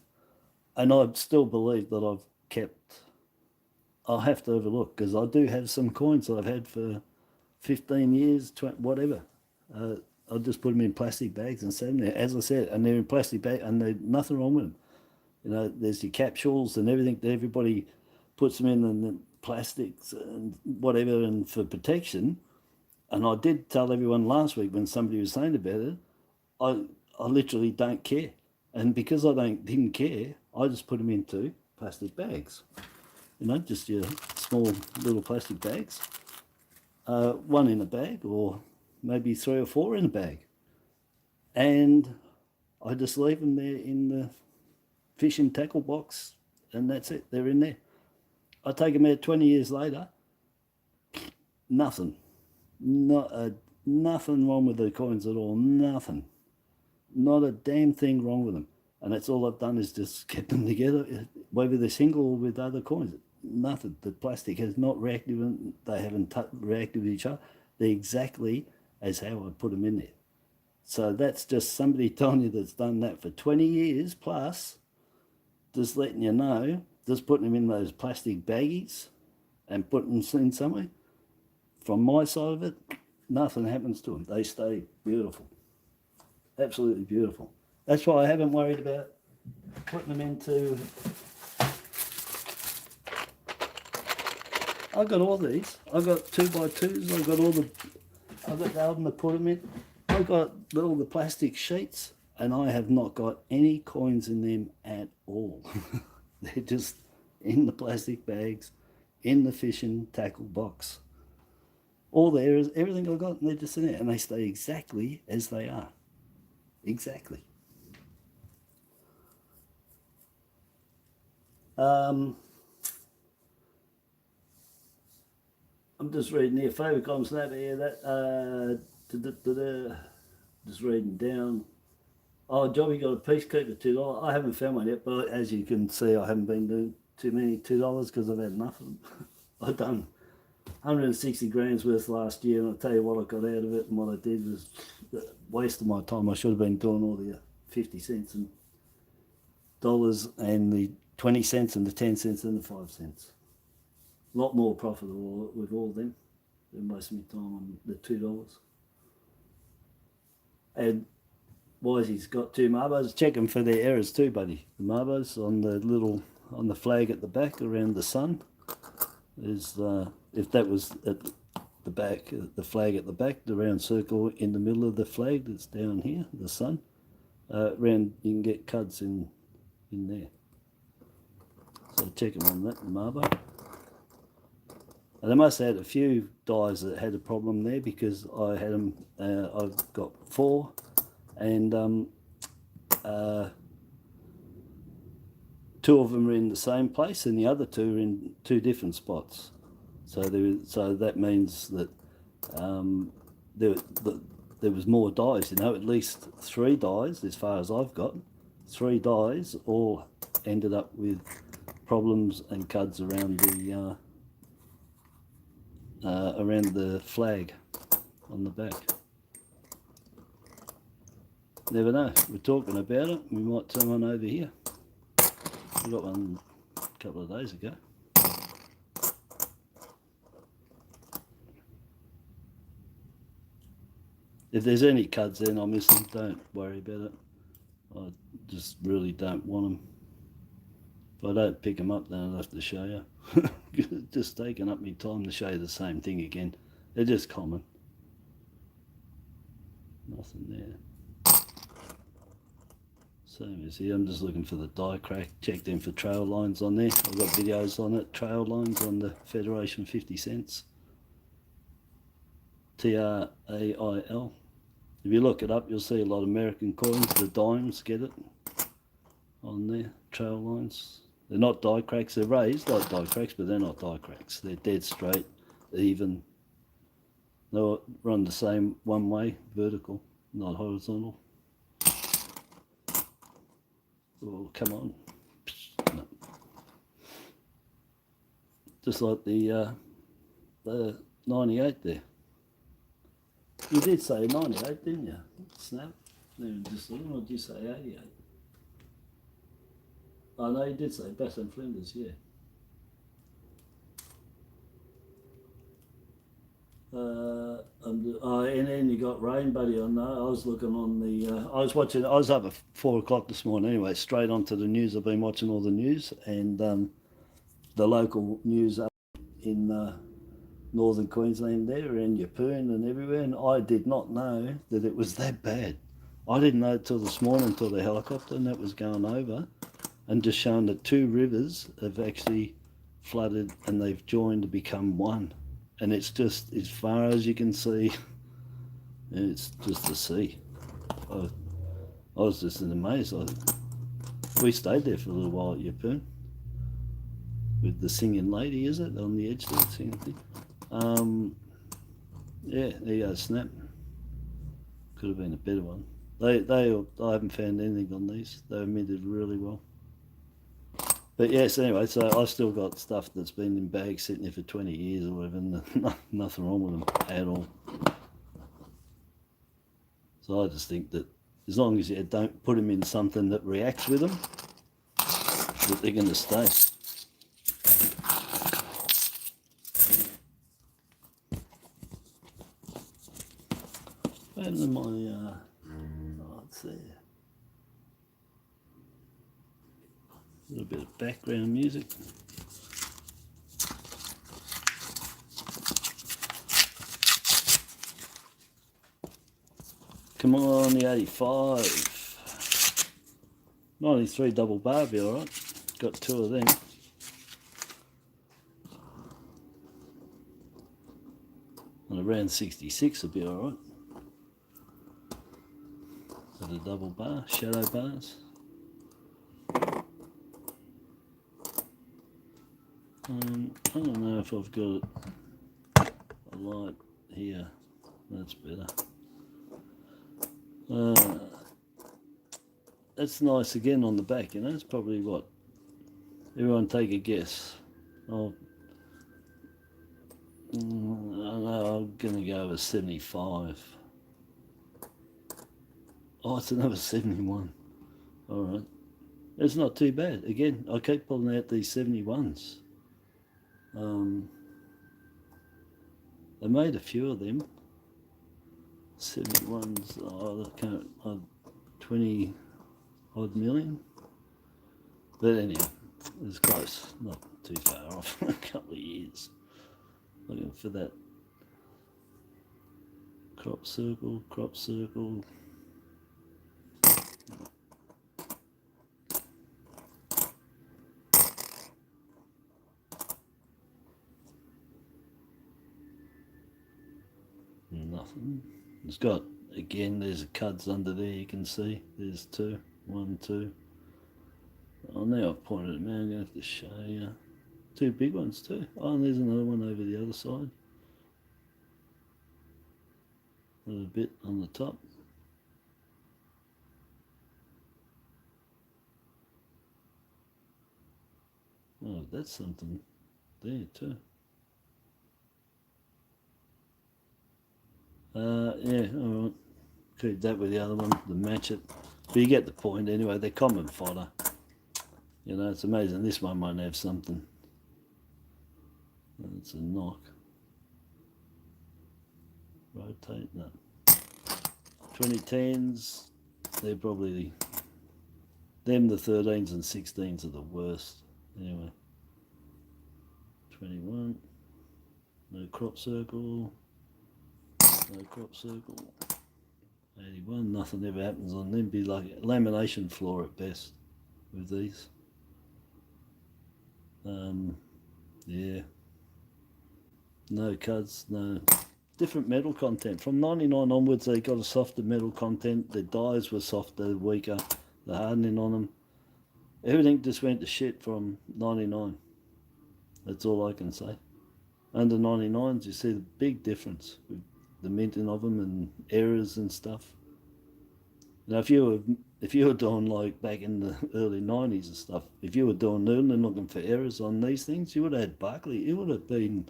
And I still believe that I've kept. I'll have to have a look because I do have some coins that I've had for 15 years, whatever. I'll just put them in plastic bags and send them there. As I said, and they're in plastic bags and there's nothing wrong with them. You know, there's your capsules and everything that everybody puts them in and the plastics and whatever and for protection. And I did tell everyone last week when somebody was saying about it, I literally don't care. And because I didn't care, I just put them into plastic bags. You know, just your small little plastic bags. One in a bag or maybe 3 or 4 in a bag. And I just leave them there in the fishing tackle box and that's it. They're in there. I take them out 20 years later. Nothing. Nothing wrong with the coins at all. Nothing. Not a damn thing wrong with them. And that's all I've done is just kept them together, whether they're single or with other coins. Nothing. The plastic has not reacted. They haven't reacted with each other. They're exactly as how I put them in there. So that's just somebody telling you that's done that for 20 years plus, just letting you know, just putting them in those plastic baggies and putting them in somewhere. From my side of it, nothing happens to them. They stay beautiful. Absolutely beautiful. That's why I haven't worried about putting them into... I've got all these. I've got 2x2s. I've got the album to put them in. I've got all the plastic sheets, and I have not got any coins in them at all. They're just in the plastic bags, in the fishing tackle box. All there is everything I've got, and they're just in there, and they stay exactly as they are. Exactly. I'm just reading here, favourite column snap here, that, just reading down. Oh, Johnny got a peacekeeper $2. I haven't found one yet, but as you can see, I haven't been doing too many $2 because I've had enough of them. I've done 160 grams worth last year, and I'll tell you what I got out of it, and what I did was a waste of my time. I should have been doing all the 50 cents and dollars and the 20 cents and the 10 cents and the 5 cents. A lot more profitable with all of them than most of my time on the $2. And Wisey's got 2 marbos. Check them for their errors too, buddy. The marbos on the flag at the back around the sun is if that was at the back, the flag at the back, the round circle in the middle of the flag that's down here, the sun. Around you can get cuds in there. So check them on that, the marbo. And I must have had a few dies that had a problem there because I had them, I've got 4 and 2 of them are in the same place and the other 2 are in 2 different spots. So that means that there was more dies, you know, at least 3 dies as far as I've got. 3 dies all ended up with problems and cuds around the flag on the back. Never know. We're talking about it. We might turn one over here. We got one a couple of days ago. If there's any cuds then I'm missing, don't worry about it. I just really don't want them. If I don't pick them up, then I'll have to show you. Just taking up my time to show you the same thing again. They're just common. Nothing there. Same as here, I'm just looking for the die crack. Checked in for trail lines on there. I've got videos on it. Trail lines on the Federation 50 cents. TRAIL. If you look it up, you'll see a lot of American coins. The dimes get it on there. Trail lines. They're not die cracks. They're raised like die cracks, but they're not die cracks. They're dead straight, even. They'll run the same one way, vertical, not horizontal. Oh, come on. No. Just like the 98 there. You did say 98, didn't you? Snap. Just looking, or did you say 88? Oh no, you did say Bass and Flinders, yeah. And then you got rain, buddy. I know. I was looking on the. I was up at 4 o'clock this morning. Anyway, straight onto the news. I've been watching all the news and the local news up in northern Queensland there, and Yeppoon and everywhere. And I did not know that it was that bad. I didn't know till this morning, until the helicopter and that was going over, and just showing that 2 rivers have actually flooded and they've joined to become one. And it's just, as far as you can see, it's just the sea. I was just in amaze. We stayed there for a little while at Yeppoon with the singing lady, is it? On the edge there, singing thing. Yeah, there you go, snap. Could have been a better one. I haven't found anything on these. They were minted really well. But yes, anyway, so I've still got stuff that's been in bags sitting there for 20 years or whatever, and nothing wrong with them at all. So I just think that as long as you don't put them in something that reacts with them, that they're going to stay. What happened to my, let's see. A little bit of background music. Come on, the 85. 93 double bar, be alright. Got 2 of them. And around 66 will be alright. Got a double bar, shadow bars. I don't know if I've got a light here. That's better. That's nice again on the back, you know. It's probably what? Everyone take a guess. I don't know, I'm going to go with 75. Oh, it's another 71. Alright. It's not too bad. Again, I keep pulling out these 71s. They made a few of them. 71s, I can't, 20 odd million. But anyhow, it's close, not too far off. A couple of years. Looking for that crop circle. Nothing. It's got, again, there's a cuds under there, you can see. There's 2. 1, 2. Oh, now I've pointed them out, I'm going to have to show you. 2 big ones too. Oh, and there's another one over the other side. A little bit on the top. Oh, that's something there too. Yeah, alright. Keep that with the other one to match it. But you get the point anyway, they're common fodder. You know, it's amazing. This one might have something. It's a knock. Rotate that. 2010s, they're probably Them, the 13s and 16s are the worst. Anyway, 21, no crop circle, no crop circle. 81, nothing ever happens on them. Be like a lamination floor at best with these. Yeah, no cuts, no different metal content. From 99 onwards, they got a softer metal content. The dyes were softer, weaker, the hardening on them. Everything just went to shit from 99. That's all I can say. Under 99s, you see the big difference with the minting of them and errors and stuff. Now, if you were doing like back in the early 90s and stuff, if you were doing noodling and looking for errors on these things, you would have had Barclay. It would have been.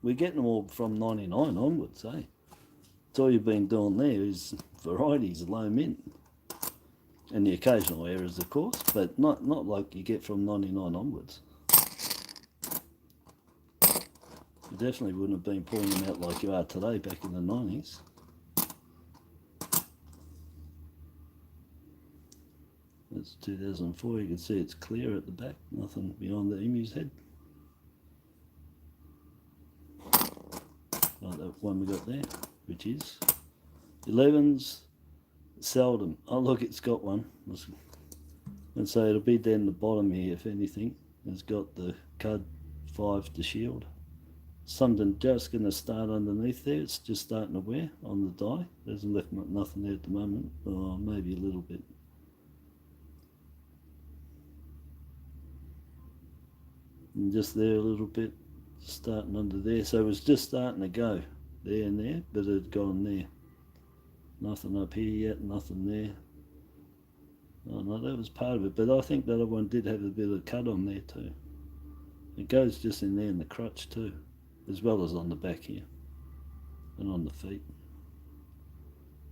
We're getting them all from 99 onwards, eh? That's all you've been doing there is varieties, low mint. And the occasional errors, of course, but not like you get from 99 onwards. You definitely wouldn't have been pulling them out like you are today back in the 90s. That's 2004. You can see it's clear at the back, nothing beyond the emu's head. Like that one we got there, which is 11s. Seldom. Oh look, it's got one. And so it'll be down the bottom here, if anything. It's got the cud 5 to shield. Something just going to start underneath there. It's just starting to wear on the die. There's left nothing there at the moment. Or maybe a little bit. And just there a little bit, starting under there. So it was just starting to go there and there, but it had gone there. Nothing up here yet, nothing there. Oh no, that was part of it, but I think that other one did have a bit of cut on there too. It goes just in there in the crutch too, as well as on the back here, and on the feet.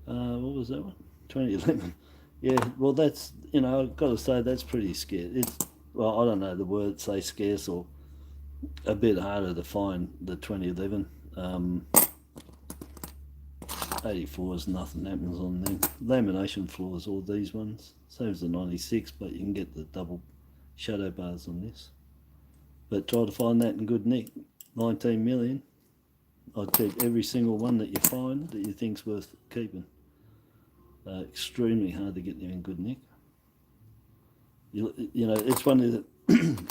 What was that one? 2011. Yeah, well that's, you know, I've got to say that's pretty scarce. It's, well, I don't know the word, say scarce or a bit harder to find the 2011. 84s, nothing happens on them. Lamination floors, all these ones. Same as the 96, but you can get the double shadow bars on this. But try to find that in good nick. 19 million. I'd keep every single one that you find that you think's worth keeping. Extremely hard to get them in good nick. You know, it's one of the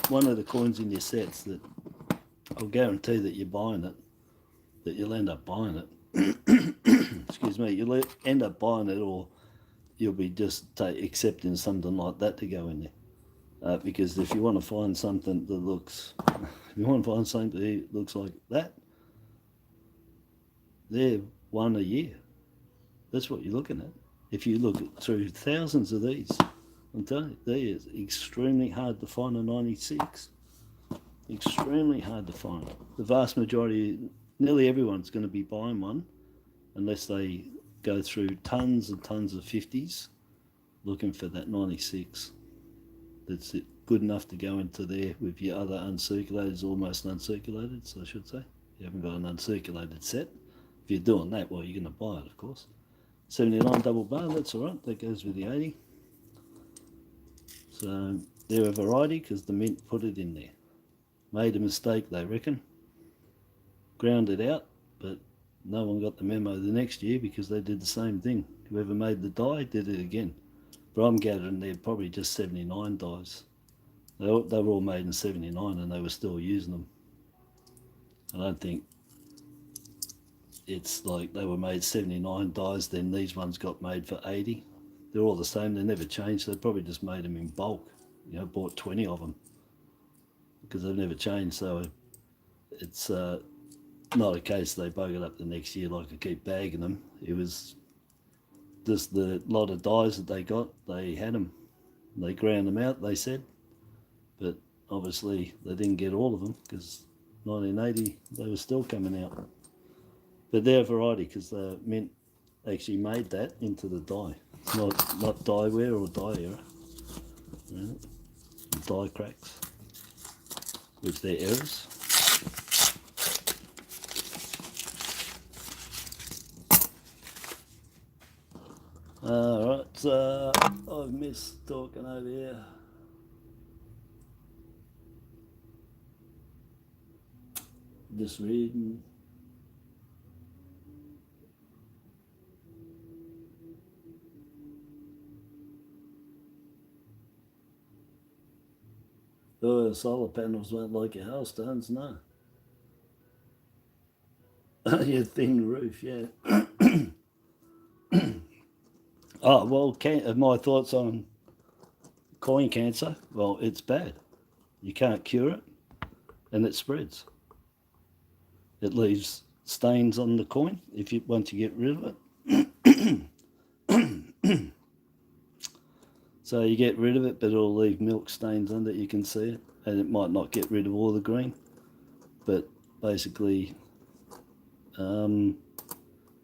one of the coins in your sets that I'll guarantee that you're buying it, that you'll end up buying it. Excuse me, you'll end up buying it, or you'll be just accepting something like that to go in there. Because if you want to find something that looks, if you want to find something that looks like that, they're one a year. That's what you're looking at. If you look through thousands of these, I'm telling you, they're extremely hard to find a 96. Extremely hard to find. The vast majority, nearly everyone's going to be buying one, unless they go through tons and tons of 50s looking for that 96. That's it, good enough to go into there with your other uncirculated, almost uncirculated, so I should say. You haven't got an uncirculated set. If you're doing that, well, you're going to buy it, of course. 79 double bar, that's all right. That goes with the 80. So they're a variety because the mint put it in there. Made a mistake, they reckon. Ground it out, but no one got the memo the next year because they did the same thing. Whoever made the die did it again. But I'm gathering they're probably just 79 dies. They were all made in 79 and they were still using them. I don't think it's like they were made 79 dies, then these ones got made for 80. They're all the same, they never changed. They probably just made them in bulk, you know, bought 20 of them because they've never changed. So it's not a case they buggered up the next year like I keep bagging them. It was just the lot of dies that they got, they had them. They ground them out, they said, but obviously they didn't get all of them because 1980 they were still coming out. But they're a variety because the mint actually made that into the die. It's not die wear or die error. Right? Die cracks, which they're errors. Alright, I've missed talking over here. Just reading. Oh, solar panels won't like your hailstones, no. Your thin roof, yeah. Oh, well, my thoughts on coin cancer, well, it's bad. You can't cure it, and it spreads. It leaves stains on the coin once you get rid of it. So you get rid of it, but it'll leave milk stains under it. You can see it, and it might not get rid of all the green, but basically,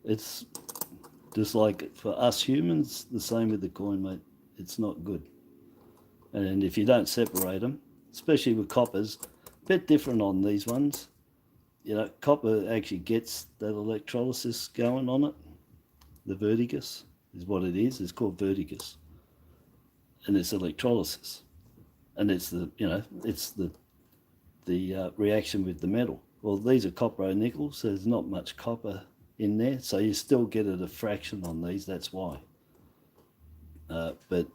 it's just like for us humans, the same with the coin, mate. It's not good. And if you don't separate them, especially with coppers, a bit different on these ones. You know, copper actually gets that electrolysis going on it. The verdigris is what it is. It's called verdigris, and it's electrolysis, and it's the reaction with the metal. Well, these are copper nickels, so there's not much copper in there, so you still get it a fraction on these. That's why. But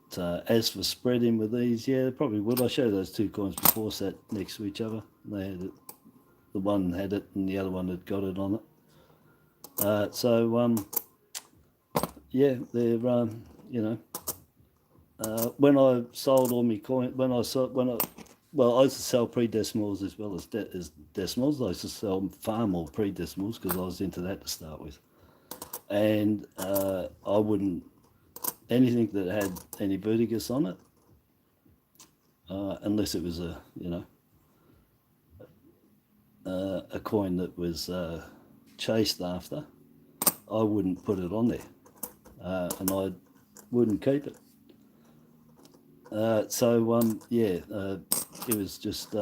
as for spreading with these, yeah, they probably would. I showed those two coins before, sat next to each other. They had it. The one had it, and the other one had got it on it. Yeah, they're when I sold all my coins, I used to sell pre-decimals as well as decimals. I used to sell far more pre-decimals because I was into that to start with, and I wouldn't anything that had any verdigris on it, unless it was a coin that was chased after. I wouldn't put it on there, and I wouldn't keep it. It was just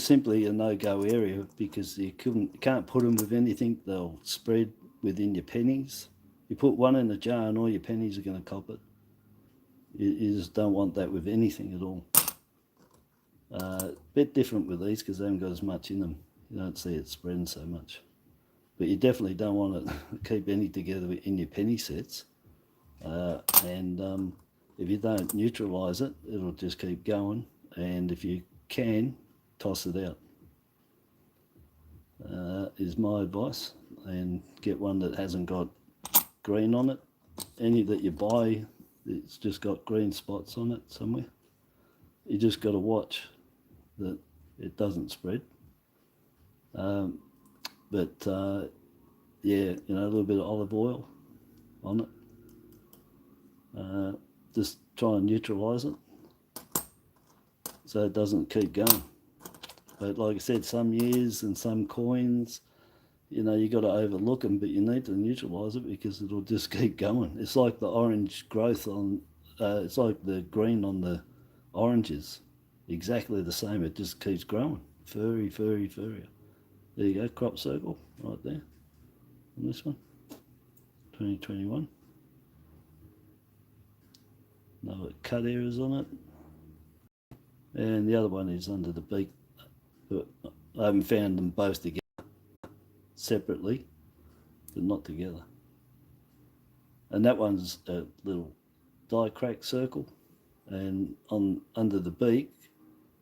simply a no-go area because you can't put them with anything. They'll spread within your pennies. You put one in a jar and all your pennies are going to cop it. You just don't want that with anything at all. Bit different with these because they haven't got as much in them. You don't see it spreading so much. But you definitely don't want to keep any together in your penny sets. If you don't neutralise it, it'll just keep going. And if you can, toss it out. Is my advice. And get one that hasn't got green on it. Any that you buy, it's just got green spots on it somewhere. You just got to watch that it doesn't spread. Yeah, a little bit of olive oil on it. Just try and neutralise it so it doesn't keep going. But like I said, some years and some coins, you got to overlook them, but you need to neutralise it because it'll just keep going. It's like the orange growth on, it's like the green on the oranges. Exactly the same, it just keeps growing. Furry, furry, furrier. There you go, crop circle right there on this one, 2021. No cut areas on it. And the other one is under the beak. But I haven't found them both together, separately, but not together. And that one's a little die crack circle, and under the beak,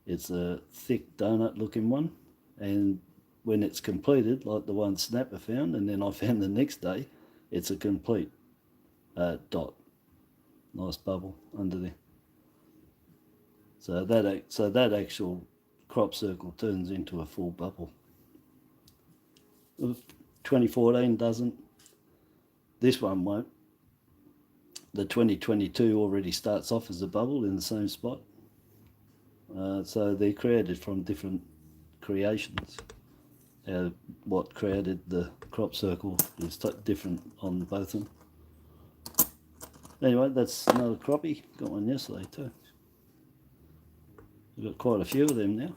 it's a thick donut looking one. And when it's completed, like the one Snapper found, and then I found the next day, it's a complete dot. Nice bubble under there. So that actual crop circle turns into a full bubble. 2014 doesn't. This one won't. The 2022 already starts off as a bubble in the same spot. So they're created from different creations. What created the crop circle is different on both of them. Anyway, that's another crappie. Got one yesterday too. We've got quite a few of them now.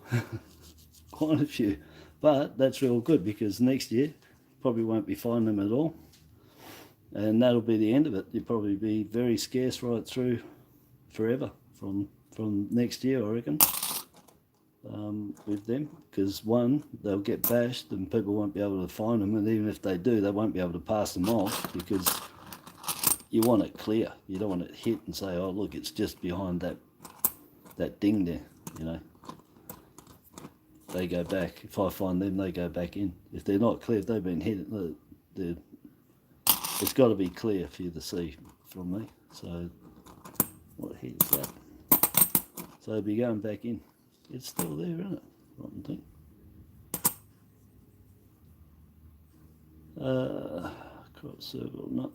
Quite a few. But that's real good because next year probably won't be finding them at all. and that'll be the end of it. You'll probably be very scarce right through forever from next year, I reckon, with them, because one, they'll get bashed and people won't be able to find them, and even if they do, they won't be able to pass them off, because you want it clear. You don't want it hit and say, oh look, it's just behind that ding there, you know. They go back. If I find them, they go back in. If they're not clear, if they've been hit, it's got to be clear for you to see from me. So what here's that? So it'll be going back in. It's still there, isn't it? Rotten thing. Crop circle, no.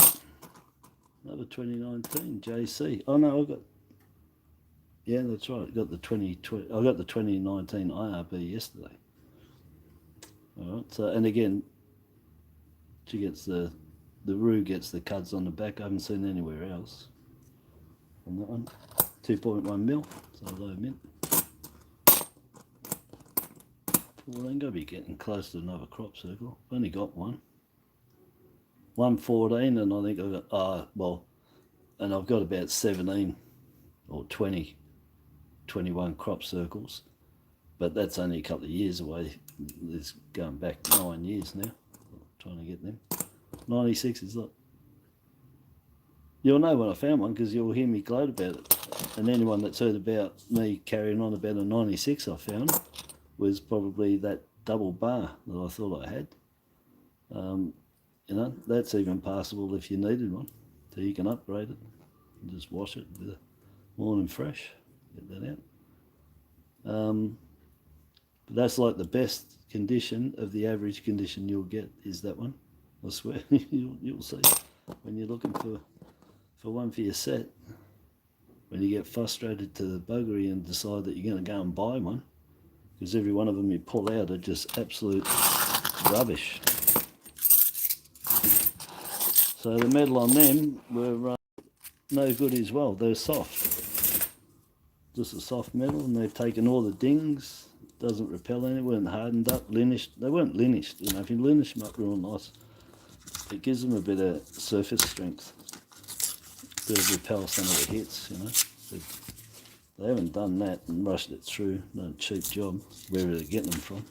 Another 2019 JC. Oh no, I got. Yeah, that's right. I got the 2020. I got the 2019 IRB yesterday. All right. So, and again, she gets the Roo gets the cuds on the back. I haven't seen anywhere else on that one. 2.1 mil, so low mint. Well, I'm gonna be getting close to another crop circle. I've only got one. 114, and I think I've got and I've got about 17 or 20. 21 crop circles, but that's only a couple of years away. It's going back 9 years now. I'm trying to get them. 96 is like, you'll know when I found one because you'll hear me gloat about it. And anyone that's heard about me carrying on about a 96 I found was probably that double bar that I thought I had. You know, that's even passable if you needed one, so you can upgrade it and just wash it with a morning fresh. Get that out. But that's like the best condition of the average condition you'll get is that one. I swear, you'll see when you're looking for one for your set. When you get frustrated to the buggery and decide that you're going to go and buy one, because every one of them you pull out are just absolute rubbish. So the metal on them were no good as well. They're soft. Just a soft metal, and they've taken all the dings. Doesn't repel any. Weren't hardened up, linished. They weren't linished. You know, if you linish them up real nice, it gives them a bit of surface strength to repel some of the hits. You know, they haven't done that and rushed it through. Done a cheap job wherever they're getting them from.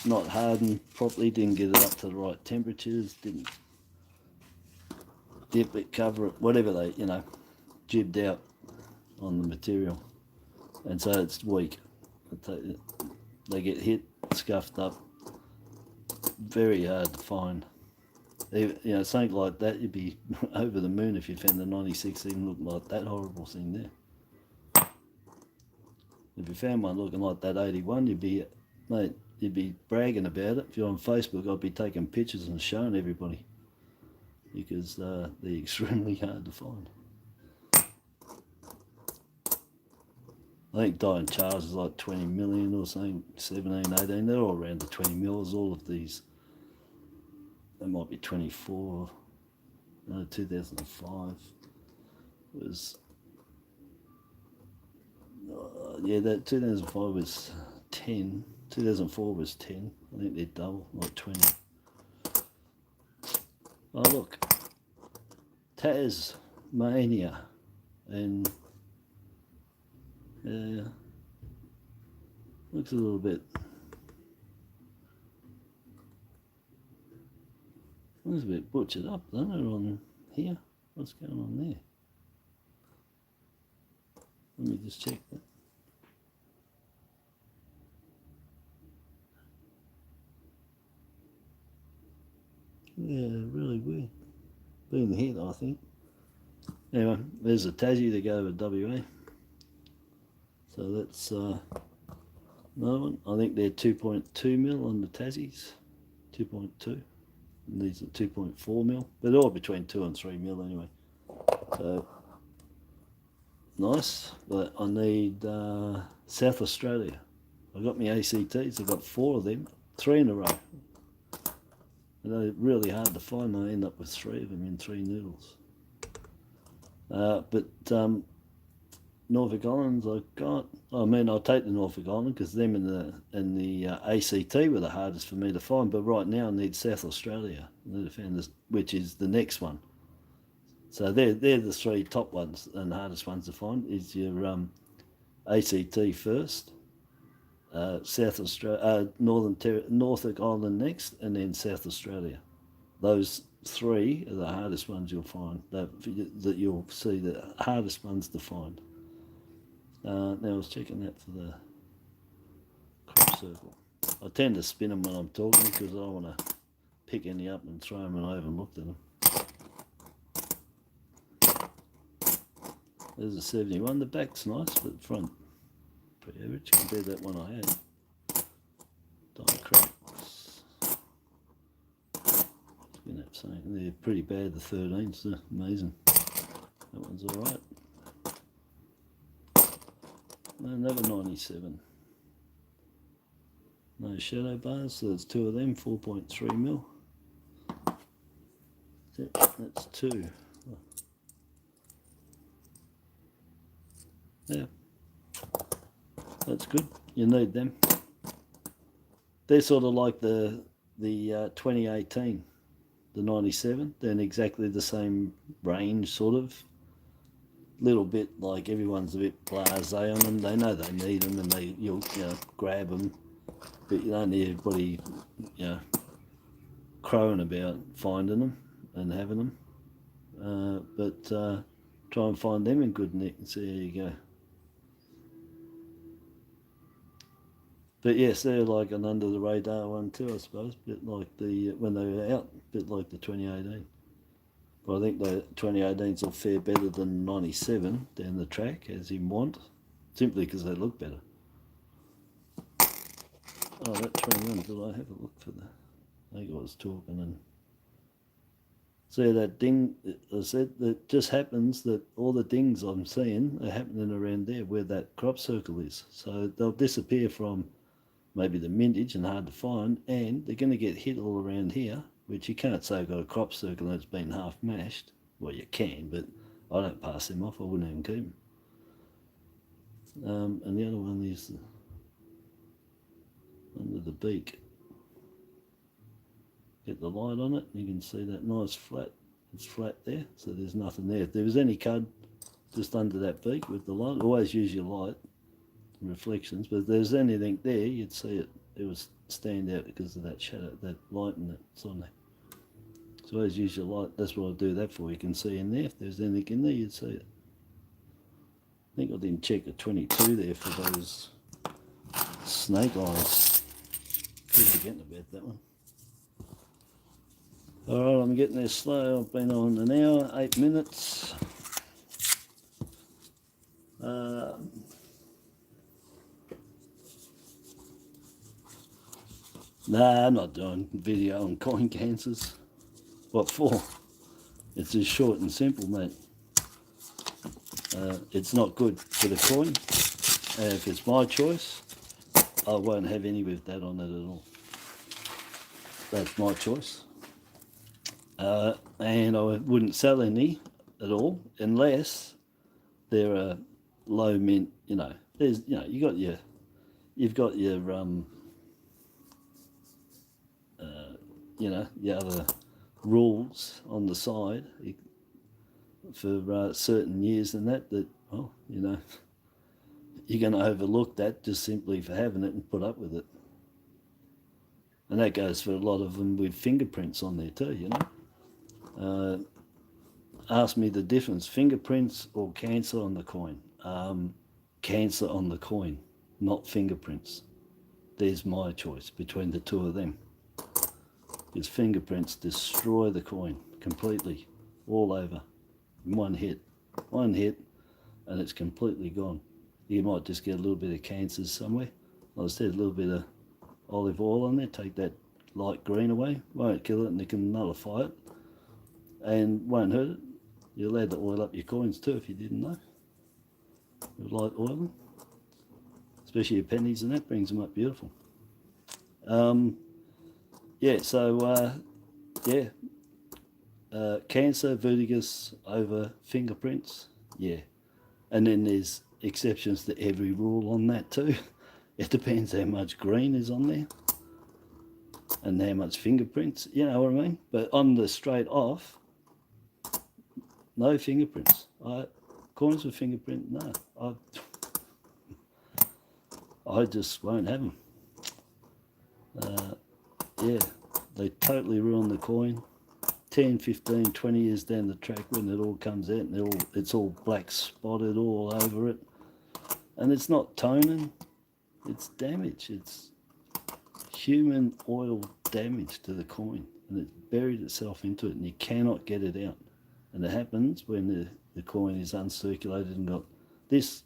Not hardened properly. Didn't get it up to the right temperatures. Didn't dip it, cover it, whatever they, you know, jibbed out on the material, and so it's weak. They get hit, scuffed up, very hard to find. You know, something like that, you'd be over the moon if you found the 96 even looking like that horrible thing there. If you found one looking like that 81, you'd be, mate, you'd be bragging about it. If you're on Facebook, I'd be taking pictures and showing everybody, because they're extremely hard to find. I think Diane Charles is like 20 million or something, 17, 18, they're all around the 20 mils, all of these. They might be 24, no, 2005 was, yeah, that 2005 was 10, 2004 was 10, I think they're double, like 20. Oh look, Tasmania, and looks a little bit, looks a bit butchered up, doesn't it, on here? What's going on there? Let me just check that. Yeah, really weird. Been hit, I think. Anyway, there's a Tassie to go over WA. So that's another one. I think they're 2.2 mil on the Tassies. 2.2. And these are 2.4 mil. But they're all between 2 and 3 mil anyway. So nice. But I need South Australia. I got my ACTs. I got 4 of them, 3 in a row. And they're really hard to find. I end up with 3 of them in 3 noodles. But Norfolk Islands I got. I mean, I'll take the Norfolk Island because them and the ACT were the hardest for me to find. But right now I need South Australia. I need to find this, which is the next one. So they're the three top ones and hardest ones to find. Is your ACT first, South Australia, Norfolk Island next, and then South Australia. Those three are the hardest ones you'll find. That you'll see the hardest ones to find. Now I was checking that for the crop circle. I tend to spin them when I'm talking because I don't want to pick any up and throw them and I haven't looked at them. There's a 71. The back's nice, but the front pretty average compared to that one I had. Cracks. They're pretty bad. The 13s, they're amazing. That one's all right. Another 97. No shadow bars, so there's two of them, 4.3 mil. That's two. Yeah, that's good. You need them. They're sort of like the 2018, the 97. They're in exactly the same range, sort of. Little bit like everyone's a bit blasé on them. They know they need them, and you'll grab them, but you don't need everybody crowing about finding them and having them. But try and find them in good nick. So there you go. But yes, they're like an under the radar one too, I suppose. Bit like the when they were out, bit like the 2018. But I think the 2018s will fare better than 97 down the track, as in want, simply because they look better. Oh, that 21, did I have a look for that? I think I was talking and... See that ding, I said, that just happens that all the dings I'm seeing are happening around there where that crop circle is. So they'll disappear from maybe the mintage and hard to find, and they're going to get hit all around here, which you can't say I've got a crop circle that's been half mashed. Well, you can, but I don't pass them off. I wouldn't even keep them. And the other one is under the beak. Get the light on it, and you can see that nice flat. It's flat there, so there's nothing there. If there was any cud just under that beak with the light, always use your light reflections, but if there's anything there, you'd see it. It would stand out because of that shadow, that light that's on there. So always use your light. That's what I'll do that for. You can see in there. If there's anything in there, you'd see it. I think I didn't check the 22 there for those snake eyes. Keep forgetting about that one. Alright, I'm getting there slow. I've been on an hour, 8 minutes. Nah, I'm not doing video on coin cancers. What for? It's just short and simple, mate. It's not good for the coin. If it's my choice, I won't have any with that on it at all. That's my choice. And I wouldn't sell any at all unless they're a low mint. There's you've got your the other rules on the side for certain years and that well, you're going to overlook that just simply for having it and put up with it. And that goes for a lot of them with fingerprints on there too, Ask me the difference, fingerprints or cancer on the coin. Cancer on the coin, not fingerprints. There's my choice between the two of them. Because fingerprints destroy the coin completely, all over, in one hit, and it's completely gone. You might just get a little bit of cancers somewhere. Like I said, a little bit of olive oil on there, take that light green away, won't kill it, and they can nullify it, and won't hurt it. You're allowed to oil up your coins too if you didn't know. With light oiling, especially your pennies, and that brings them up beautiful. Cancer, vertigus over fingerprints, yeah. And then there's exceptions to every rule on that too. It depends how much green is on there and how much fingerprints, you know what I mean? But on the straight off, no fingerprints. Coins with fingerprint, no. I just won't have them. Yeah, they totally ruin the coin. 10, 15, 20 years down the track when it all comes out and it's all black spotted all over it. And it's not toning, it's damage. It's human oil damage to the coin. And it's buried itself into it and you cannot get it out. And it happens when the coin is uncirculated and got this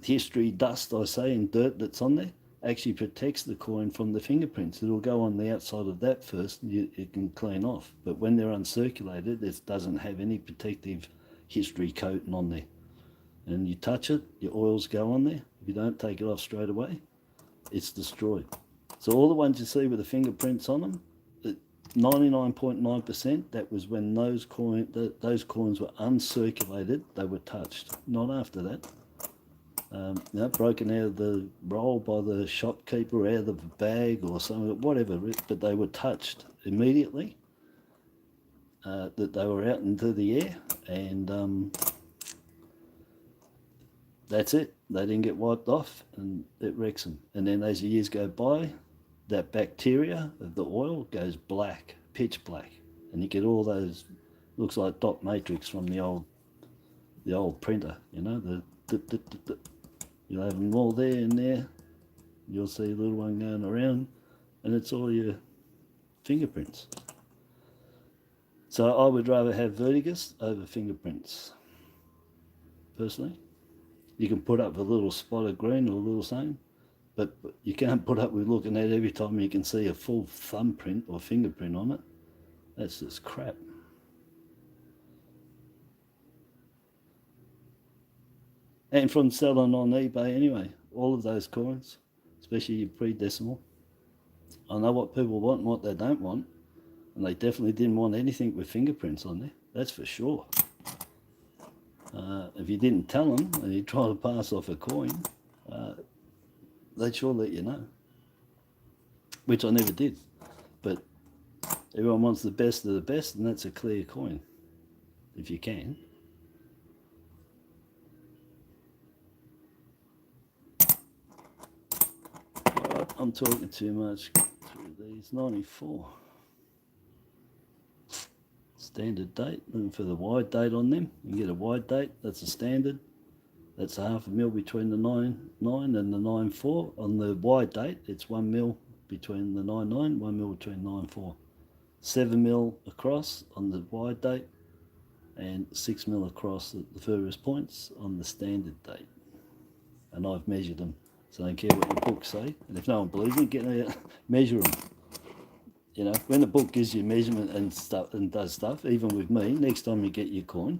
history dust, I say, and dirt that's on there. Actually protects the coin from the fingerprints. It'll go on the outside of that first and it can clean off. But when they're uncirculated, it doesn't have any protective history coating on there. And you touch it, your oils go on there. If you don't take it off straight away, it's destroyed. So all the ones you see with the fingerprints on them, 99.9%, that was when those coins were uncirculated, they were touched. Not after that. Broken out of the roll by the shopkeeper, out of the bag or something, whatever, but they were touched immediately, that they were out into the air, and that's it. They didn't get wiped off, and it wrecks them. And then as the years go by, that bacteria of the oil goes black, pitch black, and you get all those, looks like dot matrix from the old printer, you know, you'll have them all there and there. You'll see a little one going around, and it's all your fingerprints. So I would rather have verdigris over fingerprints, personally. You can put up a little spot of green or a little something, but you can't put up with looking at it every time you can see a full thumbprint or fingerprint on it. That's just crap. And from selling on eBay anyway, all of those coins, especially your pre-decimal. I know what people want and what they don't want, and they definitely didn't want anything with fingerprints on there, that's for sure. If you didn't tell them and you try to pass off a coin, they'd sure let you know, which I never did. But everyone wants the best of the best, and that's a clear coin, if you can. I'm talking too much through these. 94. Standard date. Looking for the wide date on them. You can get a wide date. That's a standard. That's a half a mil between the 9.9 and the 9.4. On the wide date, it's 1 mil between the 9.9, 1 mil between 9.4. 7 mil across on the wide date, and 6 mil across at the furthest points on the standard date. And I've measured them. So I don't care what your books say. And if no one believes me, get out, measure them. You know, when the book gives you measurement and stuff and does stuff, even with me, next time you get your coin,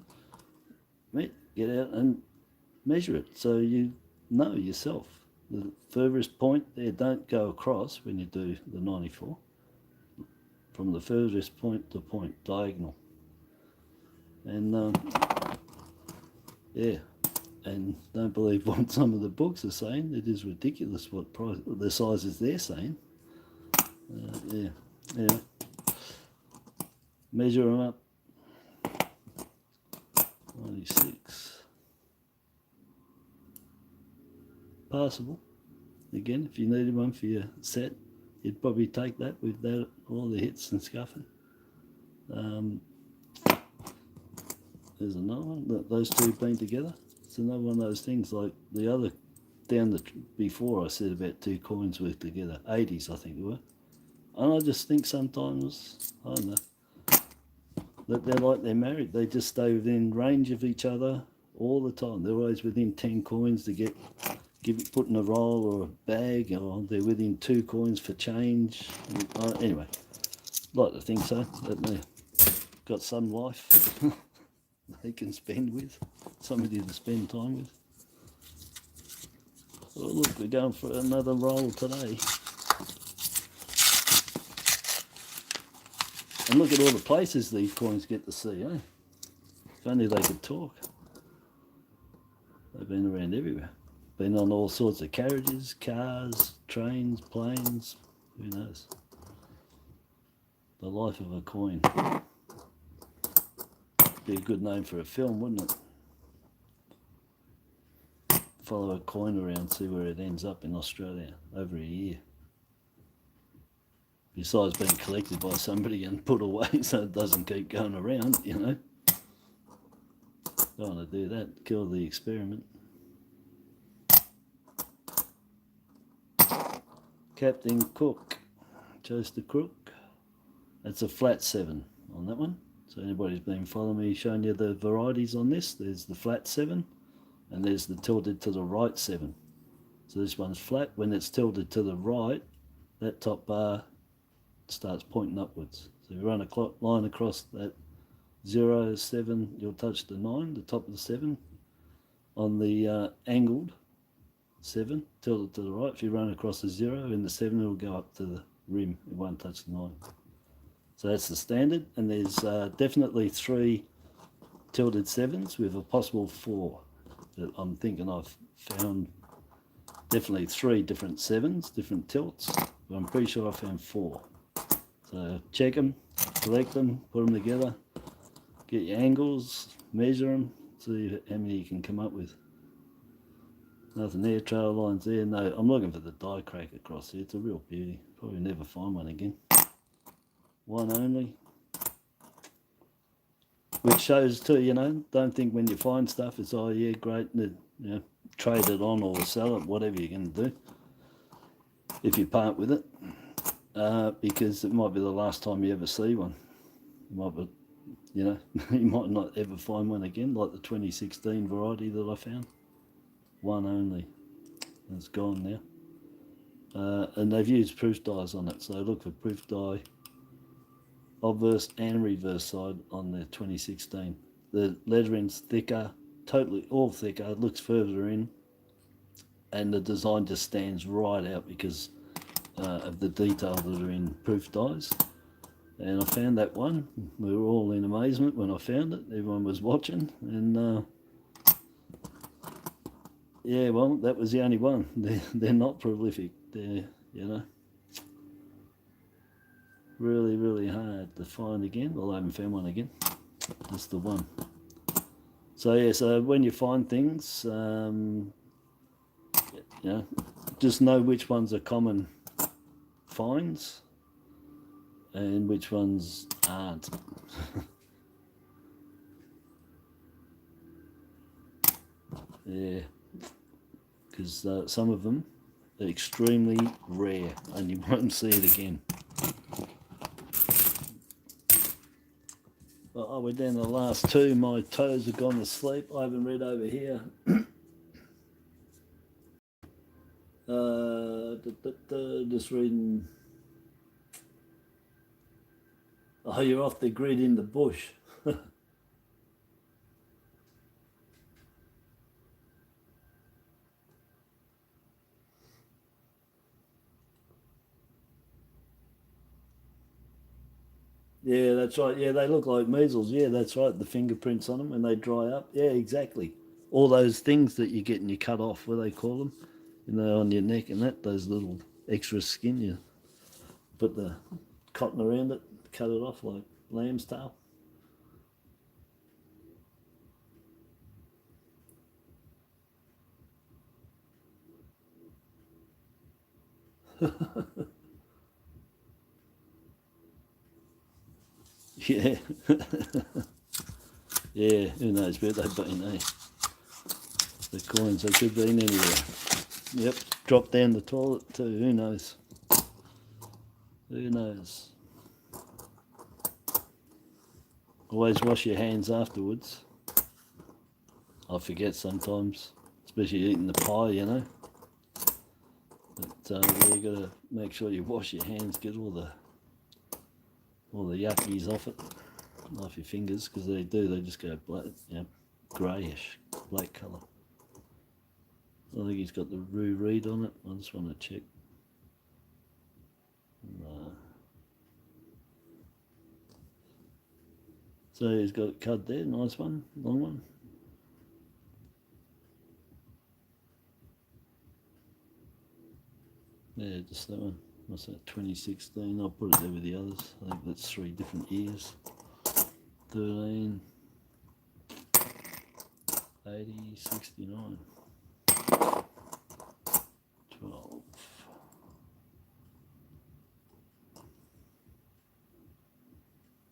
get out and measure it so you know yourself. The furthest point there, don't go across when you do the 94. From the furthest point to point, diagonal. And yeah. And don't believe what some of the books are saying. It is ridiculous what the sizes they're saying. Yeah. Measure them up. 96. Passable. Again, if you needed one for your set, you'd probably take that with that, all the hits and scuffing. There's another one. Those two have been together. It's another one of those things like the other before I said about two coins worth together, 80s I think they were. And I just think sometimes, I don't know, that they're like they're married. They just stay within range of each other all the time. They're always within 10 coins to put in a roll or a bag, or they're within 2 coins for change. Anyway, like to think so, that they've got some life they can spend with, somebody to spend time with. Oh look, we're going for another roll today. And look at all the places these coins get to see, eh? If only they could talk. They've been around everywhere. Been on all sorts of carriages, cars, trains, planes, who knows. The life of a coin. Be a good name for a film, wouldn't it? Follow a coin around, see where it ends up in Australia over a year. Besides being collected by somebody and put away so it doesn't keep going around, you know. Don't want to do that, kill the experiment. Captain Cook chose the crook. That's a flat 7 on that one. So anybody's been following me, showing you the varieties on this, there's the flat 7 and there's the tilted to the right 7. So this one's flat. When it's tilted to the right, that top bar starts pointing upwards. So you run a line across that 0, 7, you'll touch the 9, the top of the 7. On the angled 7, tilted to the right, if you run across the 0 in the 7, it'll go up to the rim, it won't touch the 9. So that's the standard, and there's definitely 3 tilted 7s with a possible 4 that I'm thinking I've found. Definitely 3 different 7s, different tilts, but I'm pretty sure I found 4. So check them, collect them, put them together, get your angles, measure them, see how many you can come up with. Nothing there, trail lines there. No, I'm looking for the die crack across here. It's a real beauty. Probably never find one again. One only. Which shows too, you know, don't think when you find stuff it's, oh yeah, great, you know, trade it on or sell it, whatever you're going to do. If you part with it. Because it might be the last time you ever see one. You might be, you know, you might not ever find one again, like the 2016 variety that I found. One only. It's gone now. And they've used proof dies on it, so look for proof die obverse and reverse side on the 2016. The lettering's thicker, totally all thicker, it looks further in, and the design just stands right out because of the detail that are in proof dies. And I found that one. We were all in amazement when I found it. Everyone was watching, and yeah, well, that was the only one. They're not prolific. They're, you know, really, really hard to find again. Well, I haven't found one again. Just the one. So yeah, so when you find things, you know, just know which ones are common finds and which ones aren't. Yeah, because some of them are extremely rare and you won't see it again. Well, we're down to the last 2. My toes have gone to sleep. I haven't read over here. Just reading. Oh, you're off the grid in the bush. Yeah, that's right. Yeah, they look like measles. Yeah, that's right. The fingerprints on them when they dry up. Yeah, exactly. All those things that you get and you cut off, what do they call them? You know, on your neck and that, those little extra skin, you put the cotton around it, cut it off like lamb's tail. Yeah. Yeah, who knows where they've been, eh? The coins, they could have been anywhere. Yep, dropped down the toilet too, who knows? Who knows? Always wash your hands afterwards. I forget sometimes, especially eating the pie, you know. But yeah, you gotta make sure you wash your hands, get all the yuckies off it, off your fingers, because they just go black, you know, greyish, black colour. I think he's got the Roo Reed on it. I just want to check. No. So he's got it cut there, nice one, long one. Yeah, just that one. What's that, 2016? I'll put it there with the others. I think that's 3 different years. 13, 80, 69, 12.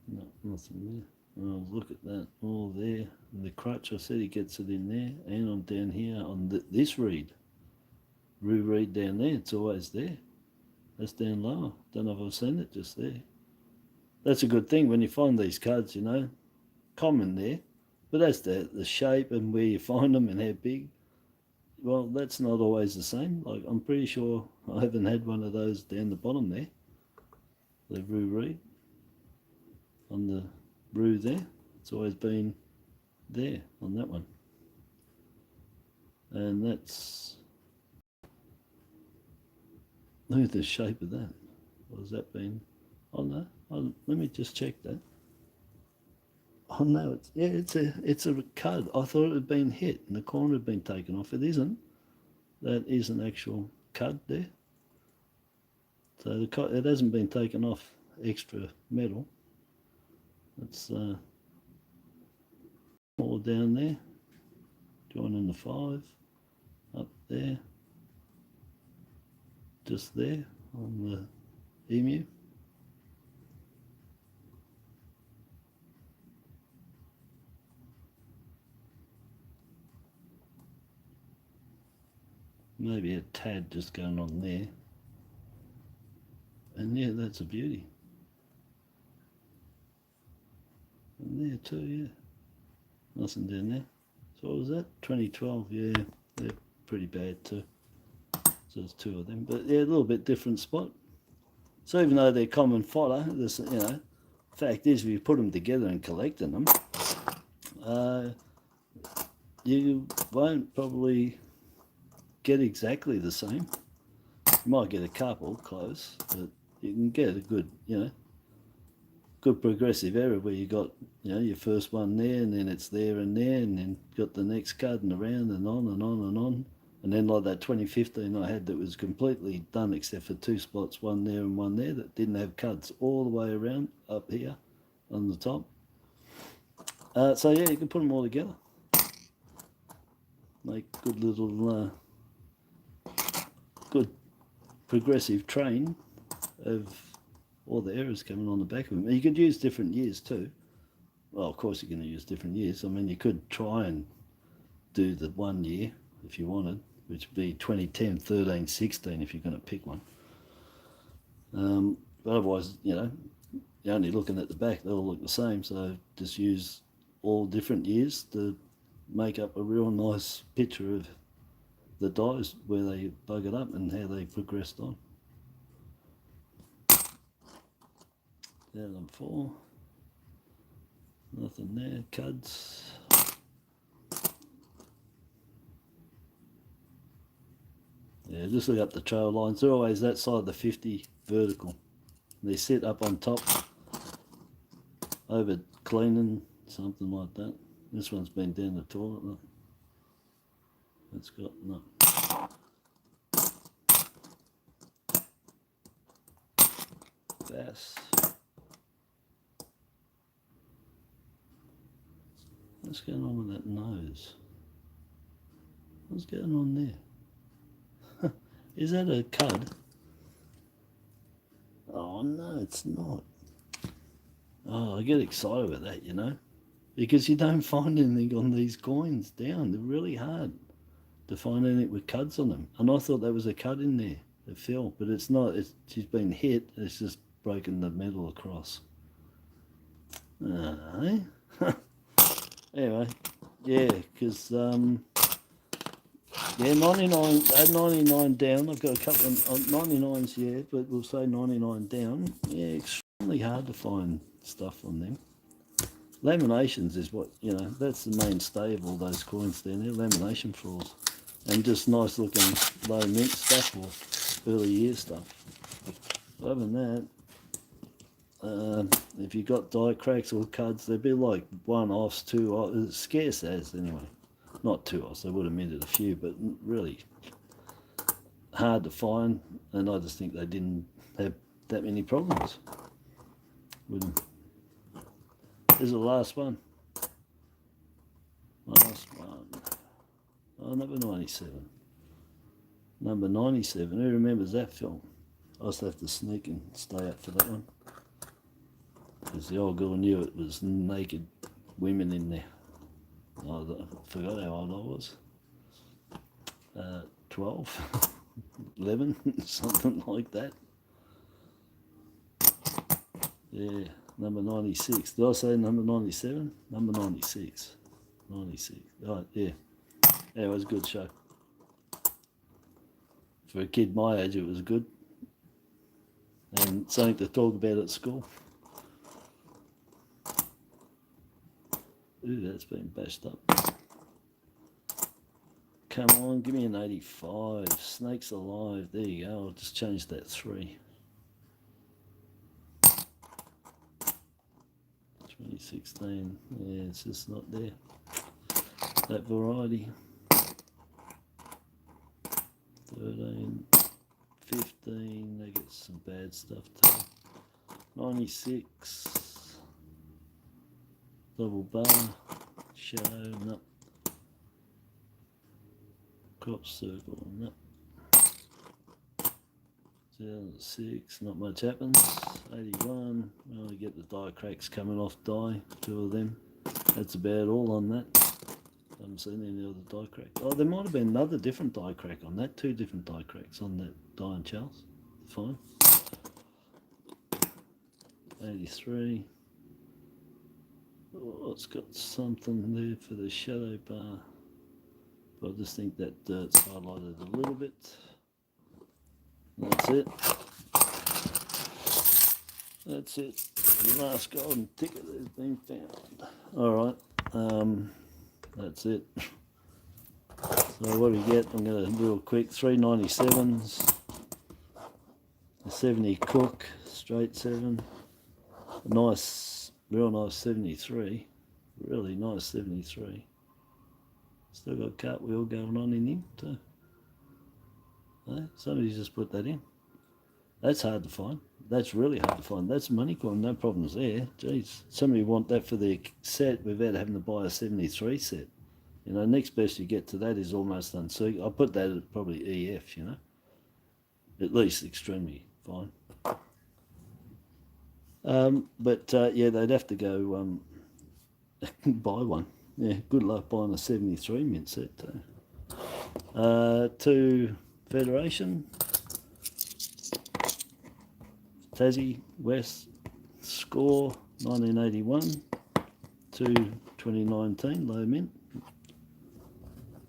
No, nothing there. Oh, look at that, all there. And the crutch, I said he gets it in there, and I'm down here on this reed. Roo reed down there, it's always there. That's down lower. Don't know if I've seen it just there. That's a good thing when you find these cards, you know, common there. But that's the shape and where you find them and how big. Well, that's not always the same. Like, I'm pretty sure I haven't had one of those down the bottom there. The Roo reed on the Roo there. It's always been there on that one. And that's, look at the shape of that. What has that been? Oh no, let me just check that. Oh no, it's a cud. I thought it had been hit and the corner had been taken off. It isn't. That is an actual cud there. So it hasn't been taken off extra metal. It's all down there. Joining the 5 up there. Just there on the emu. Maybe a tad just going on there. And yeah, that's a beauty. And there too, yeah. Nothing down there. So what was that? 2012, yeah. They're pretty bad too. So there's 2 of them. But yeah, a little bit different spot. So even though they're common fodder, this, you know, fact is if you put them together and collecting them, you won't probably get exactly the same. You might get a couple close, but you can get a good, you know, good progressive error where you got, you know, your first one there and then it's there and then got the next card and around and on and on and on. And then like that 2015 I had that was completely done except for 2 spots, one there and one there, that didn't have cuts all the way around up here on the top. So yeah, you can put them all together. Make good little, good progressive train of all the errors coming on the back of them. You could use different years too. Well, of course you're going to use different years. I mean, you could try and do the 1 year if you wanted, which would be 2010, 13, 16 if you're going to pick one. But otherwise, you know, you're only looking at the back, they all look the same, so just use all different years to make up a real nice picture of the dies, where they bug it up and how they progressed on. Down on 4. Nothing there, cuds. Yeah, just look up the trail lines. They're always that side of the 50 vertical. They sit up on top over cleaning, something like that. This one's been down the toilet, look. It's got, no. Bass. What's going on with that nose? What's going on there? Is that a cud? Oh no, it's not. Oh, I get excited with that, you know, because you don't find anything on these coins down. They're really hard to find anything with cuds on them. And I thought there was a cud in there that fell, but it's not. She's been hit. It's just broken the metal across. Anyway, yeah, because yeah, 99, 99 down. I've got a couple of 99s, yeah, but we'll say 99 down. Yeah, extremely hard to find stuff on them. Laminations is what, you know, that's the mainstay of all those coins down there, lamination floors. And just nice looking low mint stuff or early year stuff. Other than that, if you got die cracks or cuds, they'd be like 1-offs, 2-offs, scarce as anyway. Not 2-offs, they would have minted a few, but really hard to find. and I just think they didn't have that many problems with them. Here's the last one. Last one. Oh, number 97. Number 97. Who remembers that film? I also have to sneak and stay up for that one. Because the old girl knew it was naked women in there. I forgot how old I was. 12, 11, something like that. Yeah, number 96. Did I say number 97? Number 96. 96. Right, yeah. Yeah, it was a good show. For a kid my age, it was good. And something to talk about at school. Ooh, that's been bashed up. Come on, give me an 85. Snakes alive. There you go. I'll just change that 3. 2016. Yeah, it's just not there. That variety. 13, 15. They get some bad stuff too. 96. Double bar. Shadow. No. Crop circle. No. 2006, not much happens. 81, well, I get the die cracks coming off die, 2 of them. That's about all on that. Haven't seen any other die crack. Oh, there might have been another different die crack on that. 2 different die cracks on that die and Charles. Fine. 83. Oh, it's got something there for the shadow bar. But I just think that dirt's highlighted a little bit. That's it. That's it. The last golden ticket that has been found. Alright, that's it. So what do we get? I'm going to real quick. 397s. A 70 Cook, straight 7. A nice, real nice 73. Really nice 73. Still got cartwheel going on in him too. Somebody just put that in. That's hard to find. That's really hard to find. That's money coin, no problems there. Jeez, somebody want that for their set without having to buy a 73 set. You know, next best you get to that is almost uncertain. I put that at probably EF, you know. At least extremely fine. Yeah, they'd have to go buy one. Yeah, good luck buying a 73 mint set too. To Federation, Tassie West score 1981 to 2019 low mint.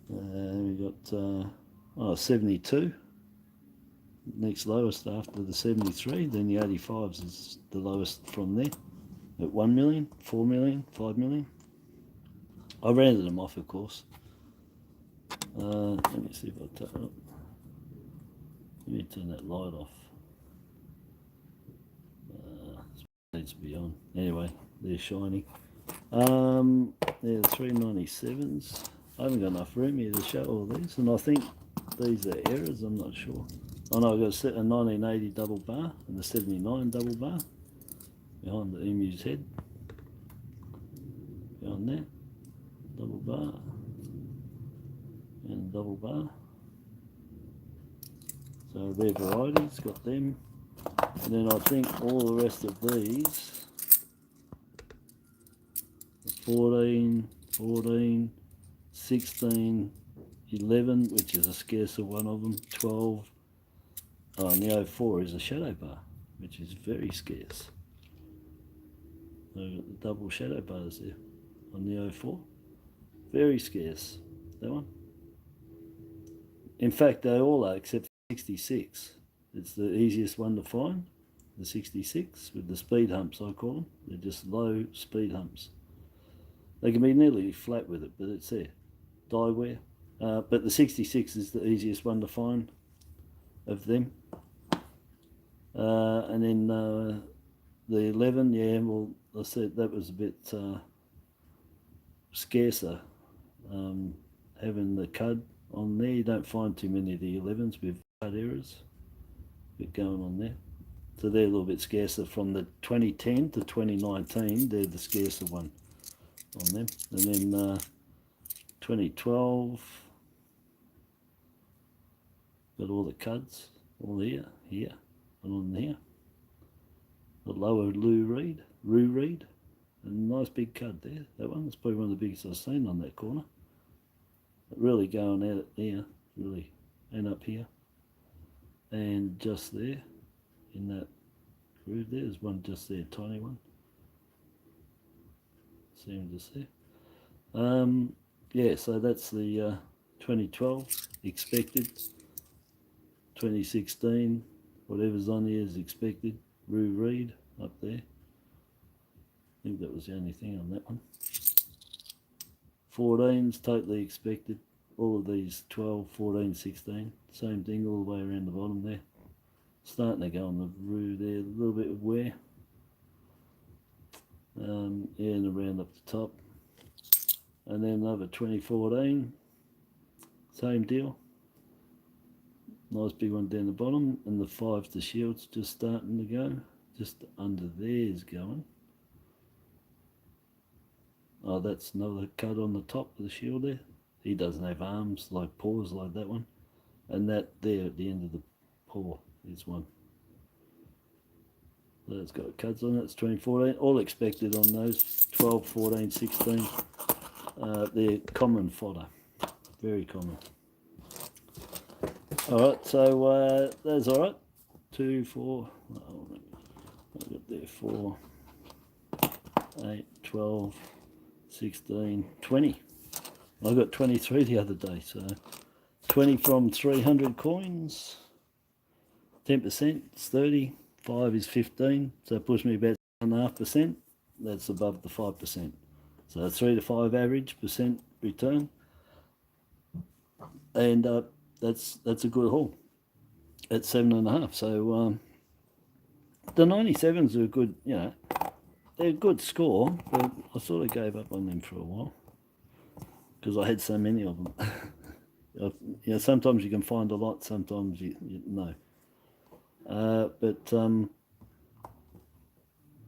We got 72. Next lowest after the 73. Then the 85s is the lowest from there at 1 million, 4 million, 5 million. I rounded them off, of course. Let me see if I turn it up. Let me turn that light off. It needs to be on. Anyway, they're shiny. They're the 397s. I haven't got enough room here to show all these, and I think these are errors, I'm not sure. I know I've got a 1980 double bar and the 79 double bar behind the emu's head. Behind there, double bar and double bar. So they're varieties, got them. And then I think all the rest of these, 14, 14, 16, 11, which is a scarcer one of them, 12. Oh, and the 04 is a shadow bar, which is very scarce. So I've got the double shadow bars there on the 04. Very scarce, that one. In fact, they all are except 66. It's the easiest one to find, the 66, with the speed humps, I call them. They're just low speed humps. They can be nearly flat with it, but it's there. Die wear. But the 66 is the easiest one to find of them. And then the 11, yeah, well, I said that was a bit scarcer. Having the cud on there, you don't find too many of the 11s with cud errors. bit going on there. So they're a little bit scarcer from the 2010 to 2019. They're the scarcer one on them. And then 2012, got all the cuds, all here, and on here. The lower rue reed, and nice big cud there. That one is probably one of the biggest I've seen on that corner. But really going at it there, really, and up here, and just there, in that groove there, there's one just there, tiny one. See him just there. Yeah, so that's the 2012 expected. 2016, whatever's on here is expected. Rue reed up there. I think that was the only thing on that one. 14's totally expected. All of these 12, 14, 16, same thing all the way around the bottom there. Starting to go on the rue there, a little bit of wear. Yeah, and around up the top. And then another 2014, same deal. Nice big one down the bottom, and the 5's the shield's just starting to go. Just under there's going. Oh, that's another cut on the top of the shield there. He doesn't have arms like paws like that one. And that there at the end of the paw is one. So it's got cuts on it. It's 2014. All expected on those 12, 14, 16. They're common fodder. Very common. Alright, so that's alright. 2, 4, I've got there 4, 8, 12, 16, 20. I got 23 the other day, so 20 from 300 coins, 10% is 30, 5 is 15, so it puts me about 1.5%. That's above the 5%. So 3 to 5 average percent return, and that's a good haul at 7.5. So the 97s are a good, you know, they're a good score, but I sort of gave up on them for a while because I had so many of them. You know, sometimes you can find a lot, sometimes you no. But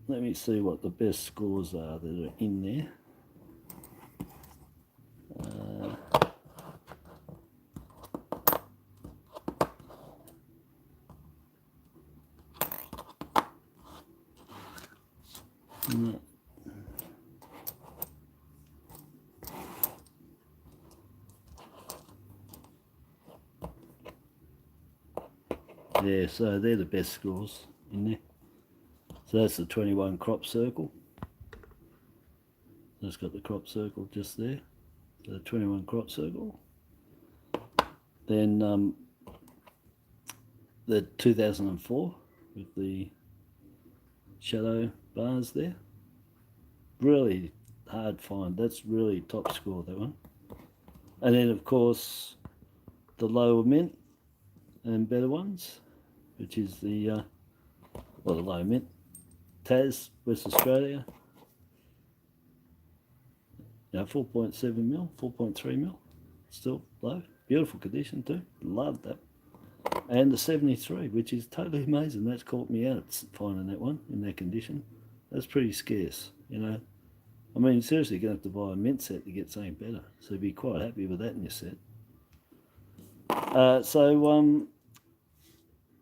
let me see what the best scores are that are in there. No. Yeah, so they're the best scores in there. So that's the 21 crop circle. That's got the crop circle just there. So the 21 crop circle. Then the 2004 with the shadow bars there. Really hard find. That's really top score, that one. And then of course the lower mint and better ones, which is the well, the low mint, Tas, West Australia. You know, 4.7 mil, 4.3 mil, still low. Beautiful condition too. Love that. And the 73, which is totally amazing. That's caught me out finding that one in that condition. That's pretty scarce, you know. I mean, seriously, you're going to have to buy a mint set to get something better. So be quite happy with that in your set.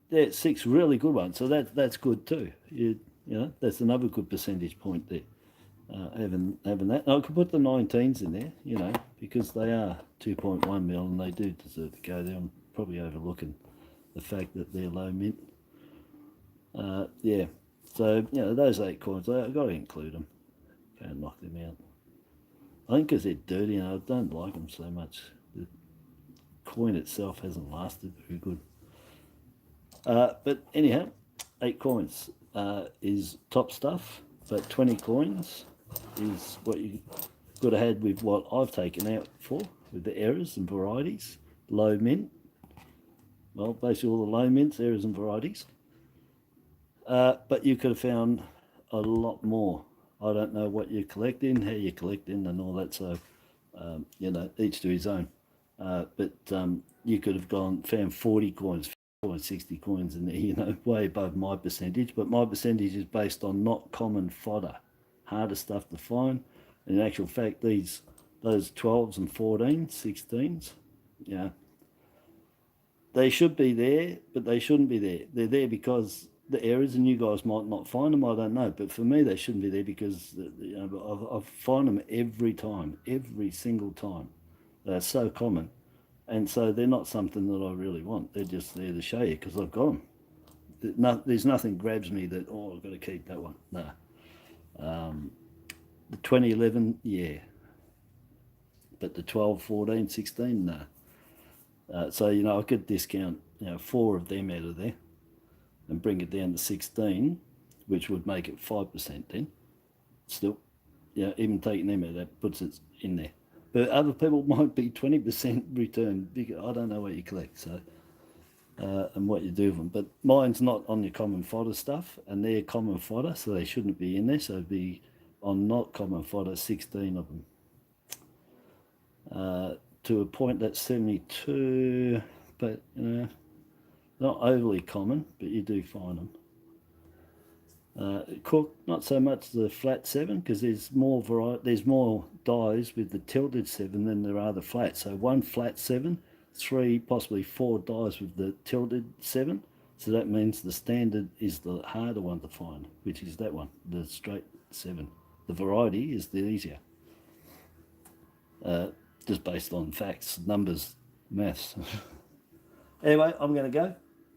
Yeah, 6 really good ones. So that's good too. You know, that's another good percentage point there. Having that. And I could put the 19s in there, you know, because they are 2.1 mil and they do deserve to go there. I'm probably overlooking the fact that they're low mint. Yeah, so, you know, those 8 coins, I've got to include them. Can't knock them out. I think because they're dirty, and I don't like them so much. The coin itself hasn't lasted very good. But anyhow, 8 coins is top stuff, but 20 coins is what you could have had with what I've taken out for, with the errors and varieties, low mint. Well, basically all the low mints, errors and varieties. But you could have found a lot more. I don't know what you're collecting, how you're collecting and all that, so, you know, each to his own. But you could have found 40 coins, 60 coins in there, you know, way above my percentage, but my percentage is based on not common fodder, harder stuff to find. In actual fact, those 12s and 14s, 16s, yeah, they should be there, but they shouldn't be there. They're there because the errors, and you guys might not find them, I don't know, but for me they shouldn't be there because, you know, I find them every time, every single time. They're so common. And so they're not something that I really want. They're just there to show you because I've got them. There's nothing grabs me that, oh, I've got to keep that one. No. The 2011, yeah. But the 12, 14, 16, no. So, you know, I could discount, you know, 4 of them out of there and bring it down to 16, which would make it 5% then. Still, yeah, even taking them out, that puts it in there. But other people might be 20% return. I don't know what you collect, so and what you do with them. But mine's not on your common fodder stuff, and they're common fodder, so they shouldn't be in there. So it'd be on not common fodder, 16 of them. To a point that's 72, but you know, not overly common, but you do find them. Cook, not so much the flat 7 because there's more variety. There's more dies with the tilted 7 than there are the flat. So 1 flat 7, 3 possibly 4 dies with the tilted 7. So that means the standard is the harder one to find, which is that one, the straight 7. The variety is the easier, just based on facts, numbers, maths. Anyway, I'm going to go.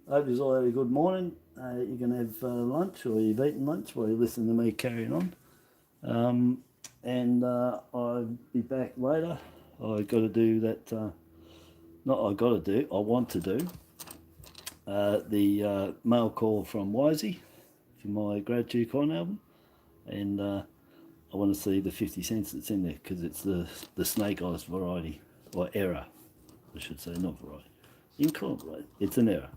I hope you all have a good morning. You're going to have lunch, or you've eaten lunch while you listen to me carrying on. And I'll be back later. I've got to do that. Not I got to do. I want to do the mail call from Wisey for my gratitude coin album, and I want to see the 50 cents that's in there because it's the snake eyes variety, or error, I should say, not variety. Incorporate. It's an error.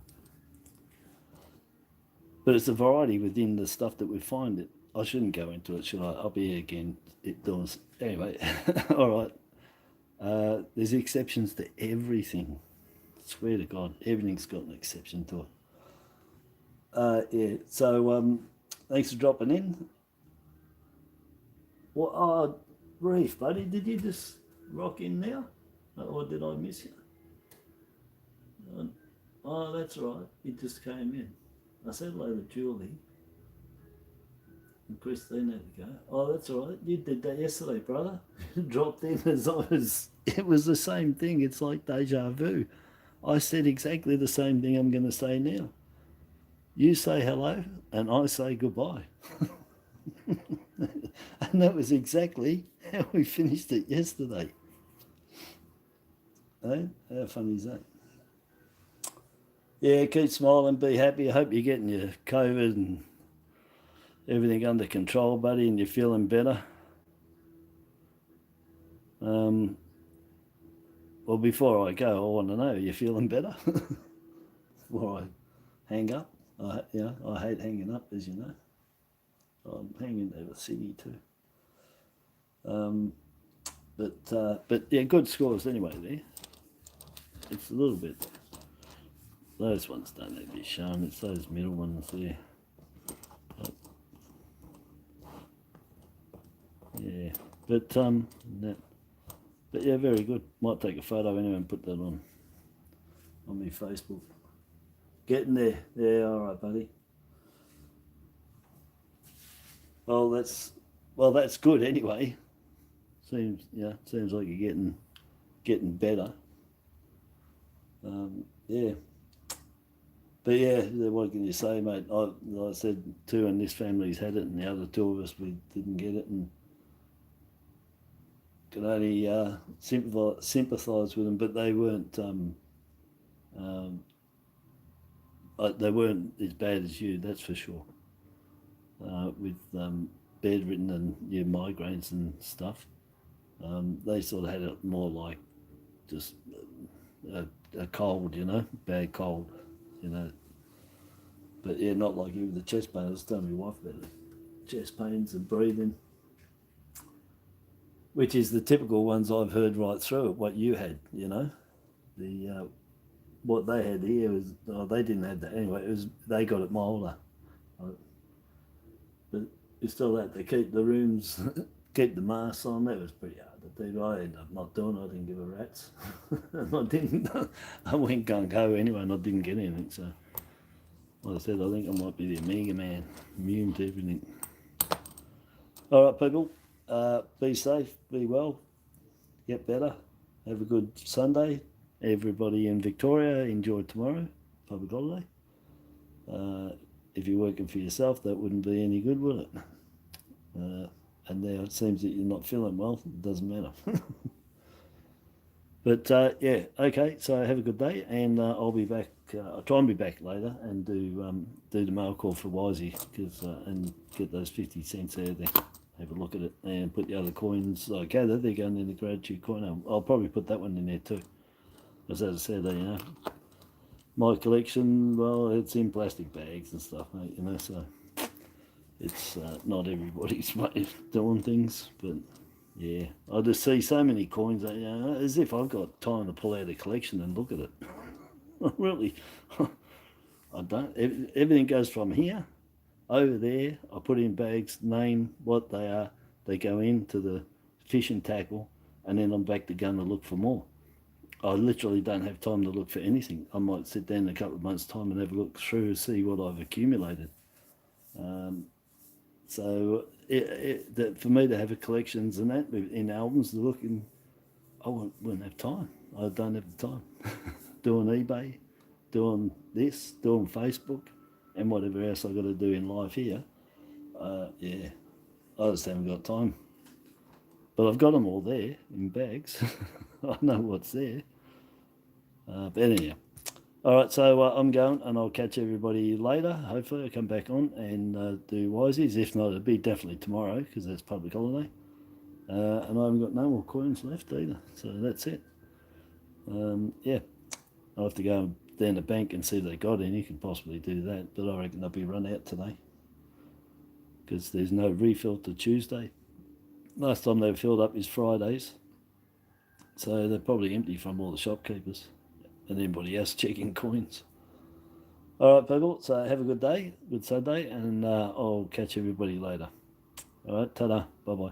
But it's a variety within the stuff that we find it. I shouldn't go into it, should I? I'll be here again. It does. Anyway, all right. There's exceptions to everything. I swear to God, everything's got an exception to it. Yeah, so thanks for dropping in. Well, Reef, buddy, did you just rock in now? Or did I miss you? Oh, that's right. You just came in. I said hello to Julie and Christine had to go. Oh, that's all right. You did that yesterday, brother. Dropped in as I was. It was the same thing. It's like deja vu. I said exactly the same thing I'm going to say now. You say hello and I say goodbye. And that was exactly how we finished it yesterday. Hey, how funny is that? Yeah, keep smiling, be happy. I hope you're getting your COVID and everything under control, buddy, and you're feeling better. Well, before I go, I want to know, are you feeling better? Before I hang up. I hate hanging up, as you know. I'm hanging there with Siggy too. But yeah, good scores anyway there. It's a little bit. Those ones don't need to be shown. It's those middle ones there. Yeah, but yeah, very good. Might take a photo anyway and put that on my Facebook. Getting there. Yeah, all right, buddy. Well, that's good anyway. Seems like you're getting better. Yeah. But yeah, what can you say, mate? I said 2 in this family's had it, and the other 2 of us, we didn't get it, and could only sympathise with them. But they weren't as bad as you, that's for sure. With bedridden and your migraines and stuff, they sort of had it more like just a cold, you know, bad cold. You know, but yeah, not like you with the chest pain. I was telling my wife about it. Chest pains and breathing, which is the typical ones I've heard right through it. What you had, you know, the what they had here was, they didn't have that anyway. It was, they got it milder, but you still had to keep the rooms, keep the masks on. That was pretty hard to do. I ended up not doing it. I didn't give a rat's. I went gung ho anyway, and I didn't get anything. So, like I said, I think I might be the Omega man, immune to everything. All right, people, be safe, be well, get better, have a good Sunday. Everybody in Victoria, enjoy tomorrow, public holiday. If you're working for yourself, that wouldn't be any good, would it? And now it seems that you're not feeling well, it doesn't matter. But yeah, okay, so have a good day, and I'll be back. I'll try and be back later and do the mail call for Wisey, and get those 50 cents out there. Have a look at it and put the other coins I gather they're going in the gratitude coin. I'll probably put that one in there too. As I said, my collection, well, it's in plastic bags and stuff, mate, so it's not everybody's way of doing things, but yeah, I just see so many coins, as if I've got time to pull out a collection and look at it. Really, I don't. Everything goes from here over there. I put in bags, name what they are. They go into the fish and tackle, and then I'm back to going to look for more. I literally don't have time to look for anything. I might sit down in a couple of months' time and have a look through and see what I've accumulated. So for me to have a collections and that in albums to look in, I wouldn't have time. I don't have the time. Doing eBay, doing this, doing Facebook, and whatever else I got to do in life here. Yeah, I just haven't got time. But I've got them all there in bags. I know what's there. But anyhow. All right, so I'm going, and I'll catch everybody later. Hopefully I'll come back on and do Wisies. If not, it'll be definitely tomorrow because that's public holiday. And I haven't got no more coins left either. So that's it. Yeah, I'll have to go down the bank and see if they got any. You can possibly do that. But I reckon they'll be run out today because there's no refill till Tuesday. Last time they were filled up is Fridays. So they're probably empty from all the shopkeepers and anybody else checking coins. All right, people, so have a good day, good Sunday, and I'll catch everybody later. All right, ta-da, bye-bye.